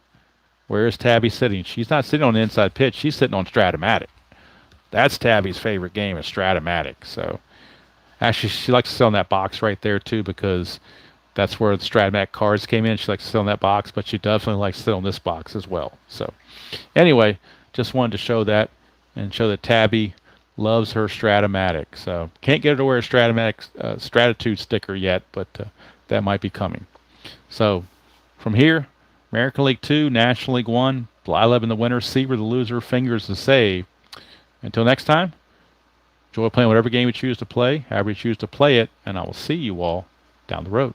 Where is Tabby sitting? She's not sitting on the inside pitch. She's sitting on Strat-O-Matic. That's Tabby's favorite game is Strat-O-Matic. So actually, she likes to sit on that box right there too because that's where the Strat-O-Matic cards came in. She likes to sit on that box, but she definitely likes to sit on this box as well. So anyway, just wanted to show that and show that Tabby loves her Strat-O-Matic. So can't get her to wear a Strat-O-Matic Stratitude sticker yet, but that might be coming. So from here, American League 2, National League 1, Blylev in the winner, Seaver the loser, Fingers the save. Until next time, enjoy playing whatever game you choose to play, however you choose to play it, and I will see you all down the road.